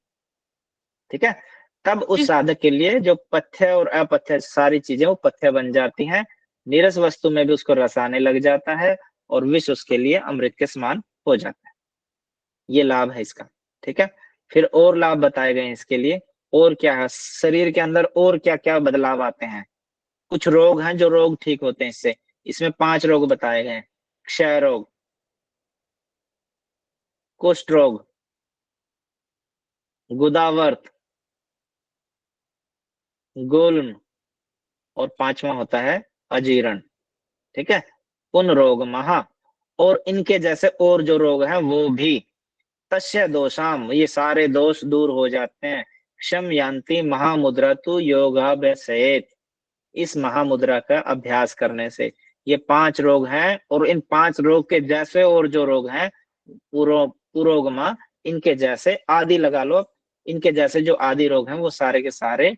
ठीक है। तब उस साधक के लिए जो पथ्य और अपथ्य सारी चीजें वो पथ्य बन जाती हैं, नीरस वस्तु में भी उसको रस आने लग जाता है, और विष उसके लिए अमृत के समान हो जाता है। ये लाभ है इसका। ठीक है। फिर और लाभ बताए गए हैं इसके लिए, और क्या है शरीर के अंदर, और क्या क्या बदलाव आते हैं। कुछ रोग हैं जो रोग ठीक होते हैं इससे, इसमें 5 रोग बताए गए हैं। क्षय रोग, कुष्ठ रोग, गुदावर्त, गुल्म, और 5वां होता है अजीर्ण। ठीक है। उन रोग महा, और इनके जैसे और जो रोग हैं वो भी, तस्य दोषाम, ये सारे दोष दूर हो जाते हैं। क्षम यान्ति महामुद्रा तु योगाभ्यासेत, इस महामुद्रा का अभ्यास करने से। ये 5 रोग हैं, और इन 5 रोग के जैसे और जो रोग हैं पुरोगमा, इनके जैसे आदि लगा लो, इनके जैसे जो आदि रोग हैं वो सारे के सारे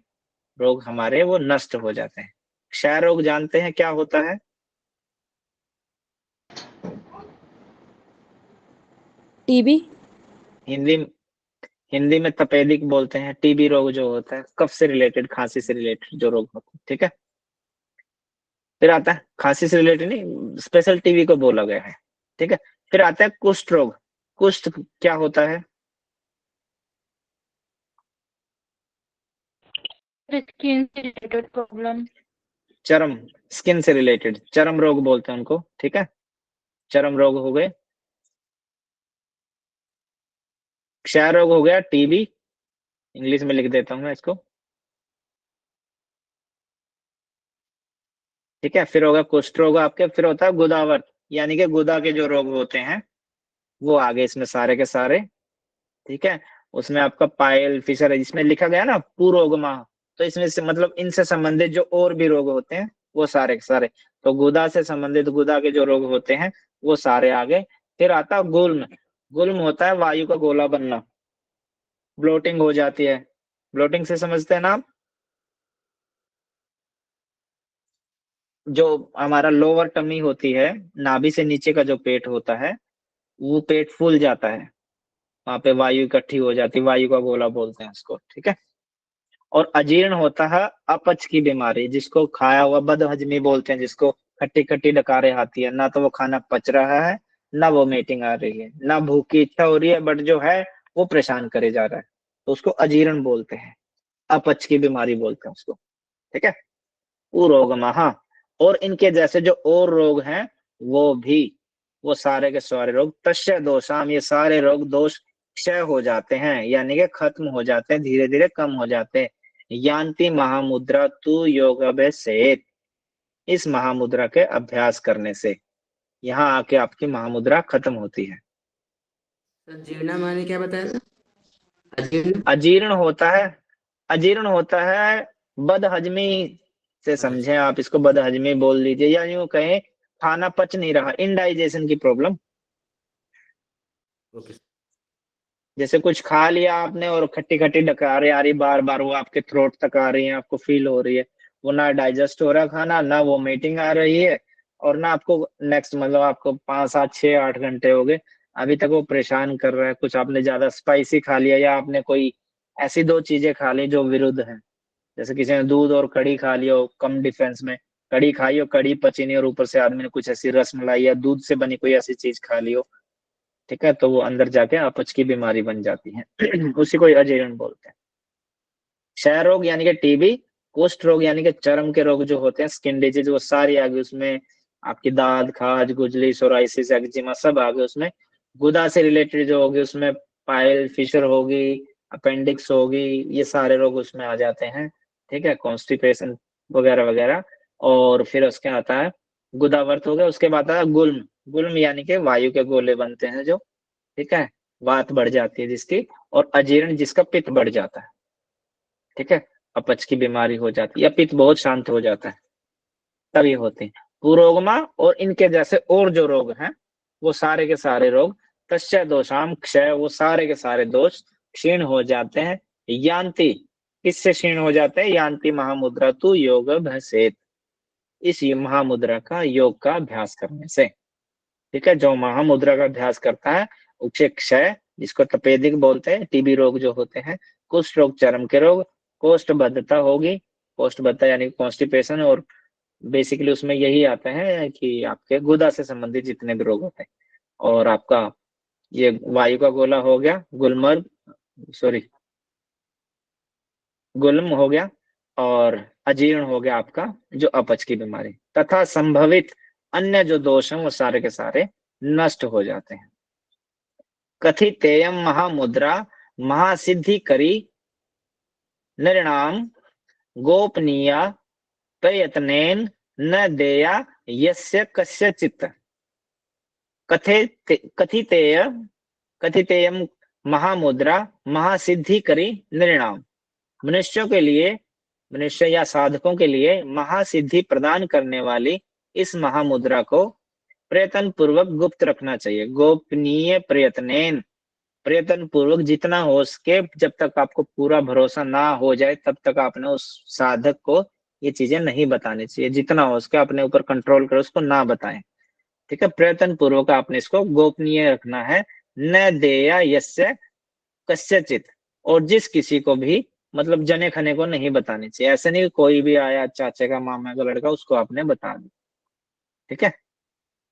रोग हमारे वो नष्ट हो जाते हैं। क्षय रोग जानते हैं क्या होता है? टीबी। हिंदी हिंदी में तपेदिक बोलते हैं। टीबी रोग जो होता है कफ से रिलेटेड, खांसी से रिलेटेड जो रोग होते हैं। ठीक है। फिर आता है खांसी से रिलेटेड नहीं, स्पेशल टीबी को बोला गया है। ठीक है। फिर आता है कुष्ठ रोग। कुष्ठ क्या होता है? स्किन से रिलेटेड प्रॉब्लम। चर्म, स्किन से रिलेटेड चर्म रोग बोलते हैं उनको। ठीक है। चर्म रोग हो गए। क्षय रोग हो गया, टीबी, इंग्लिश में लिख देता हूं मैं इसको। ठीक है। फिर होगा कुष्ठ रोग आपके, फिर होता है गुदावर्त, यानी कि गुदा के जो रोग होते हैं वो आगे इसमें सारे के सारे। ठीक है। उसमें आपका पायल फिशर है, इसमें लिखा गया ना पुरोगमा, तो इसमें से मतलब इनसे संबंधित जो और भी रोग होते हैं वो सारे के सारे। तो गुदा से संबंधित गुदा के जो रोग होते हैं वो सारे आगे। फिर आता है गुल्म। गुल्म होता है वायु का गोला बनना, ब्लोटिंग हो जाती है। ब्लोटिंग से समझते हैं ना आप? जो हमारा लोअर टमी होती है, नाभि से नीचे का जो पेट होता है, वो पेट फूल जाता है, वहां पे वायु इकट्ठी हो जाती है, वायु का गोला बोलते हैं उसको। ठीक है। और अजीर्ण होता है अपच की बीमारी, जिसको खाया हुआ बदहजमी बोलते हैं, जिसको खट्टी खट्टी डकारें आती है, ना तो वो खाना पच रहा है, ना वो मीटिंग आ रही है, ना भूख की इच्छा हो रही है, बट जो है वो परेशान करे जा रहा है, तो उसको अजीर्ण बोलते हैं, अपच की बीमारी बोलते हैं उसको। ठीक है। रोग महा, और इनके जैसे जो और रोग हैं वो भी, वो सारे के सारे रोग तस्य दोषाम, ये सारे रोग दोष क्षय हो जाते हैं, यानी कि खत्म हो जाते हैं, धीरे धीरे कम हो जाते हैं। यान्ति महामुद्रा तु योगाभ्यासेत, इस महामुद्रा के अभ्यास करने से यहाँ आके आपकी महामुद्रा खत्म होती है। तो जीर्णा माने क्या बताया था? अजीर्ण। अजीर्ण होता है, अजीर्ण होता है बदहजमी से, समझे आप इसको, बदहजमी बोल लीजिए, या यूं कहें खाना पच नहीं रहा, इनडाइजेशन की प्रॉब्लम। ओके। जैसे कुछ खा लिया आपने और खट्टी खट्टी डकारें आ रही बार बार, वो आपके थ्रोट तक आ रही है, आपको फील हो रही है, वो ना डाइजेस्ट हो रहा खाना, ना वो मीटिंग आ रही है, और ना आपको नेक्स्ट मतलब आपको 5 7 6 8 घंटे हो गए अभी तक वो परेशान कर रहा है। कुछ आपने ज्यादा स्पाइसी खा लिया, या आपने कोई ऐसी 2 चीजें खा ली जो विरुद्ध है, जैसे किसी ने दूध और कड़ी खा लिया हो कम डिफेंस में, कड़ी खाई हो, कड़ी पची नहीं, और ऊपर से आदमी ने कुछ ऐसी रस मलाई या दूध से बनी कोई ऐसी चीज खा ली हो, ठीक है, तो वो अंदर जाके अपच की बीमारी बन जाती है। उसी को अजीर्ण बोलते हैं। क्षय रोग यानी कि टीबी, कुष्ठ रोग यानी कि चर्म के रोग जो होते हैं, स्किन डिजीज, वो सारी आ गई उसमें। आपकी दाद, खाज, खुजली, सोराइसिस, एक्जिमा सब आ गए उसमें। गुदा से रिलेटेड जो होगी उसमें पाइल फिशर होगी, अपेंडिक्स होगी, ये सारे रोग उसमें आ जाते हैं। ठीक है, कॉन्स्टिपेशन वगैरह वगैरह। और फिर उसके आता है गुदावर्त हो गया। उसके बाद आता है गुल्म। गुल्म यानी कि वायु के गोले बनते हैं जो, ठीक है, वात बढ़ जाती है जिसकी, और अजीर्ण जिसका पित्त बढ़ जाता है। ठीक है, अपच की बीमारी हो जाती है या पित्त बहुत शांत हो जाता है, तभी होते हैं। पुरोगमा और इनके जैसे और जो रोग हैं, वो सारे के सारे रोग, तस्य दोषाम क्षय, वो सारे के सारे दोष क्षीण हो जाते हैं। यान्ति, किससे क्षीण हो जाते हैं? यान्ति महामुद्रा तु योग भसेत, इस महामुद्रा का योग का अभ्यास करने से। ठीक है, जो महामुद्रा का अभ्यास करता है उसे क्षय, जिसको तपेदिक बोलते हैं, टीबी रोग जो होते हैं, कुष्ठ रोग, चर्म के रोग, कोष्ठबद्धता होगी, कोष्ठबद्धता यानी कॉन्स्टिपेशन, और बेसिकली उसमें यही आता है कि आपके गुदा से संबंधित जितने भी रोग होते हैं। और आपका ये वायु का गोला हो गया, गुलमर्ग, सॉरी गुल्म हो गया, और अजीर्ण हो गया आपका जो अपच की बीमारी, तथा संभवित अन्य जो दोष हैं वो सारे के सारे नष्ट हो जाते हैं। कथितेयम महामुद्रा महासिद्धि करी नृणाम गोपनीया प्रयत्नेन न देया यस्य कस्यचित्। कथितेय कथितेयम महामुद्रा महासिद्धि करी नृणाम, मनुष्यों के लिए, मनुष्य या साधकों के लिए महासिद्धि प्रदान करने वाली इस महामुद्रा को प्रयत्न पूर्वक गुप्त रखना चाहिए। गोपनीय प्रयत्नेन, प्रयत्न पूर्वक जितना हो सके, जब तक आपको पूरा भरोसा ना हो जाए तब तक आपने उस साधक को ये चीजें नहीं बतानी चाहिए। जितना हो सके अपने ऊपर कंट्रोल करो, उसको ना बताएं। ठीक है, प्रयत्न पूर्वक आपने इसको गोपनीय रखना है। न देया यस्य कस्यचित, और जिस किसी को भी, मतलब जने खने को नहीं बतानी चाहिए। ऐसे नहीं कोई भी आया चाचे का, मामा का लड़का, उसको आपने बता दी। ठीक है,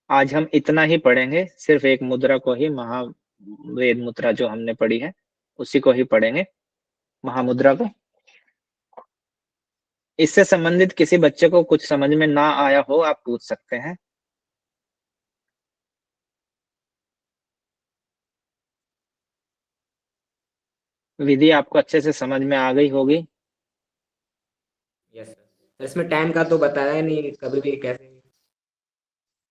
आज हम इतना ही पढ़ेंगे, सिर्फ एक मुद्रा को ही, महावेद मुद्रा जो हमने पढ़ी है उसी को ही पढ़ेंगे, महामुद्रा को। इससे संबंधित किसी बच्चे को कुछ समझ में ना आया हो, आप पूछ सकते हैं। विधि आपको अच्छे से समझ में आ गई होगी। यस सर, इसमें टाइम का तो बताया नहीं, कभी भी कैसे।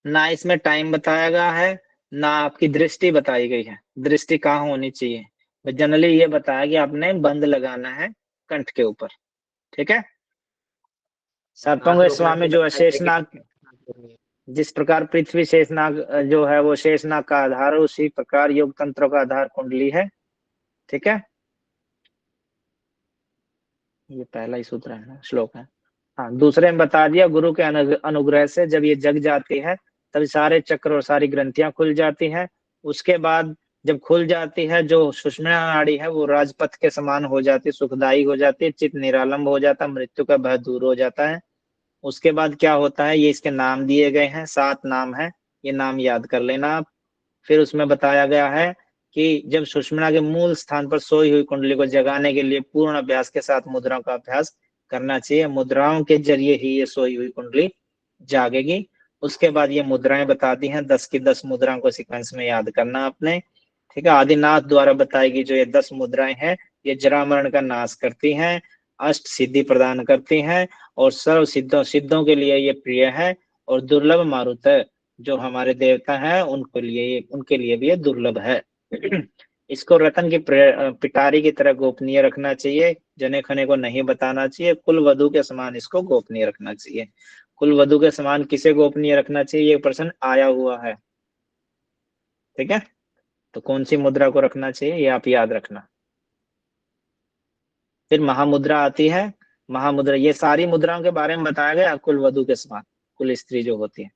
ना इसमें टाइम बताया गया है, ना आपकी दृष्टि बताई गई है। दृष्टि कहाँ होनी चाहिए? जनरली ये बताया कि आपने बंद लगाना है कंठ के ऊपर। ठीक है, सर्पों हाथ के रोकना स्वामी नहीं जो है बताया गया शेषनाग, कि जिस प्रकार पृथ्वी शेषनाग जो है वो शेषनाग का आधार है, उसी प्रकार योग तंत्र का आधार कुंडली है। ठीक है, ये पहला ही सूत्र है ना, श्लोक है। हाँ, दूसरे में बता दिया, गुरु के अनुग्रह से जब ये जग जाती है तब सारे चक्र और सारी ग्रंथियां खुल जाती हैं। उसके बाद जब खुल जाती है, जो सुषुम्ना नाड़ी है वो राजपथ के समान हो जाती है, सुखदायी हो जाती है, चित्त निरालंब हो जाता है, मृत्यु का भय दूर हो जाता है। उसके बाद क्या होता है, ये इसके नाम दिए गए हैं, 7 नाम है, ये नाम याद कर लेना आप। फिर उसमें बताया गया है कि जब सुषुम्ना के मूल स्थान पर सोई हुई कुंडली को जगाने के लिए पूर्ण अभ्यास के साथ मुद्राओं का अभ्यास करना चाहिए। मुद्राओं के जरिए ही ये सोई हुई कुंडली जागेगी। उसके बाद ये मुद्राएं बता दी हैं, 10 की 10 मुद्राओं को सीक्वेंस में याद करना आपने। ठीक है, आदिनाथ द्वारा बताएगी जो ये 10 मुद्राएं हैं, ये जरा मरण का नाश करती हैं, अष्ट सिद्धि प्रदान करती हैं, और सर्व सिद्धों के लिए ये प्रिय है, और दुर्लभ मारुत जो हमारे देवता हैं उनके लिए भी ये दुर्लभ है। इसको रतन की पिटारी की तरह गोपनीय रखना चाहिए, जने खने को नहीं बताना चाहिए। कुल वधु के समान इसको गोपनीय रखना चाहिए। कुल वधु के समान किसे गोपनीय रखना चाहिए? ये प्रश्न आया हुआ है। ठीक है, तो कौन सी मुद्रा को रखना चाहिए ये आप याद रखना। फिर महामुद्रा आती है। महामुद्रा, ये सारी मुद्राओं के बारे में बताया गया, कुल वधु के समान, कुल स्त्री जो होती है।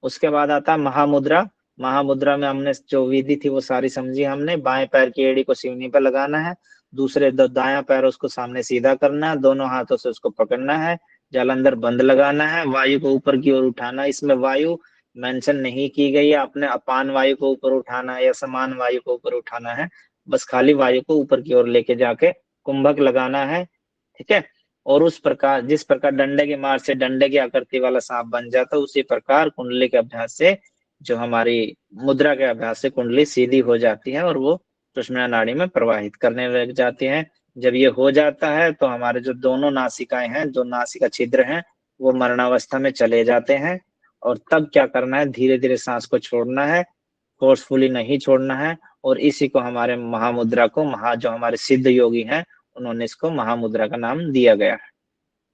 उसके बाद आता है महामुद्रा। महामुद्रा में हमने जो विधि थी वो सारी समझी हमने। बाएं पैर की एड़ी को सिवनी पर लगाना है, दूसरे दायां पैर उसको सामने सीधा करना है, दोनों हाथों से उसको पकड़ना है, जालंधर बंद लगाना है, वायु को ऊपर की ओर उठाना। इसमें वायु मेंशन नहीं की गई है। आपने अपान वायु को ऊपर उठाना है या समान वायु को ऊपर उठाना है, बस खाली वायु को ऊपर की ओर लेके जाके कुंभक लगाना है, ठीक है। और उस प्रकार, जिस प्रकार डंडे की मार से डंडे की आकृति वाला सांप बन जाता है, उसी प्रकार कुंडली के अभ्यास से, जो हमारी मुद्रा के अभ्यास से कुंडली सीधी हो जाती है और वो सुषुम्ना नाड़ी में प्रवाहित करने लग जाती है। जब ये हो जाता है तो हमारे जो दोनों नासिकाएं हैं, जो नासिका छिद्र हैं, वो मरणावस्था में चले जाते हैं। और तब क्या करना है, धीरे धीरे सांस को छोड़ना है, फोर्सफुली नहीं छोड़ना है। और इसी को हमारे महामुद्रा को, जो हमारे सिद्ध योगी हैं, उन्होंने इसको महामुद्रा का नाम दिया गया है,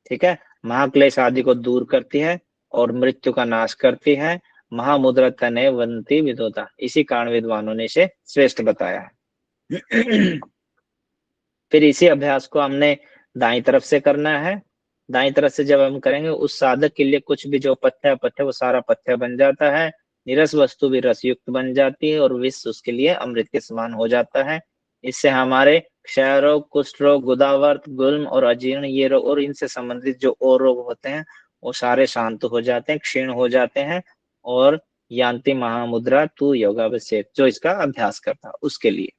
ठीक है। महाक्लेश आदि को दूर करती है और मृत्यु का नाश करती है। महामुद्रा तने वंती विदोता, इसी कारण विद्वानों ने इसे श्रेष्ठ बताया है। फिर इसी अभ्यास को हमने दाईं तरफ से करना है। दाईं तरफ से जब हम करेंगे, उस साधक के लिए कुछ भी जो पथ्य अपथ्य, वो सारा पथ्य बन जाता है। निरस वस्तु भी रसयुक्त बन जाती है और विष उसके लिए अमृत के समान हो जाता है। इससे हमारे क्षय रोग, कुष्ठ रोग, गुदावर्त, गुल्म और अजीर्ण, ये रोग और इनसे संबंधित जो और रोग होते हैं, वो सारे शांत हो जाते हैं, क्षीण हो जाते हैं। और यान्ति महामुद्रा तू योगाभिषेक, जो इसका अभ्यास करता है उसके लिए,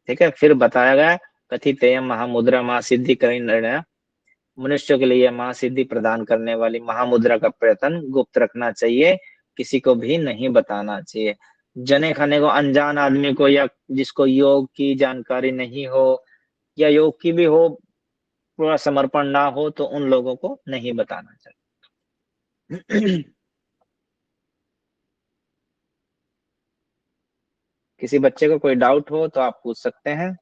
ठीक है। फिर बताया गया कथितेयम महामुद्रा महासिद्धि करी निर्णय, मनुष्य के लिए महासिद्धि प्रदान करने वाली महामुद्रा का प्रयत्न गुप्त रखना चाहिए, किसी को भी नहीं बताना चाहिए। जने खाने को अनजान आदमी को, या जिसको योग की जानकारी नहीं हो या योग की भी हो, पूरा समर्पण ना हो, तो उन लोगों को नहीं बताना चाहिए। किसी बच्चे को कोई डाउट हो तो आप पूछ सकते हैं।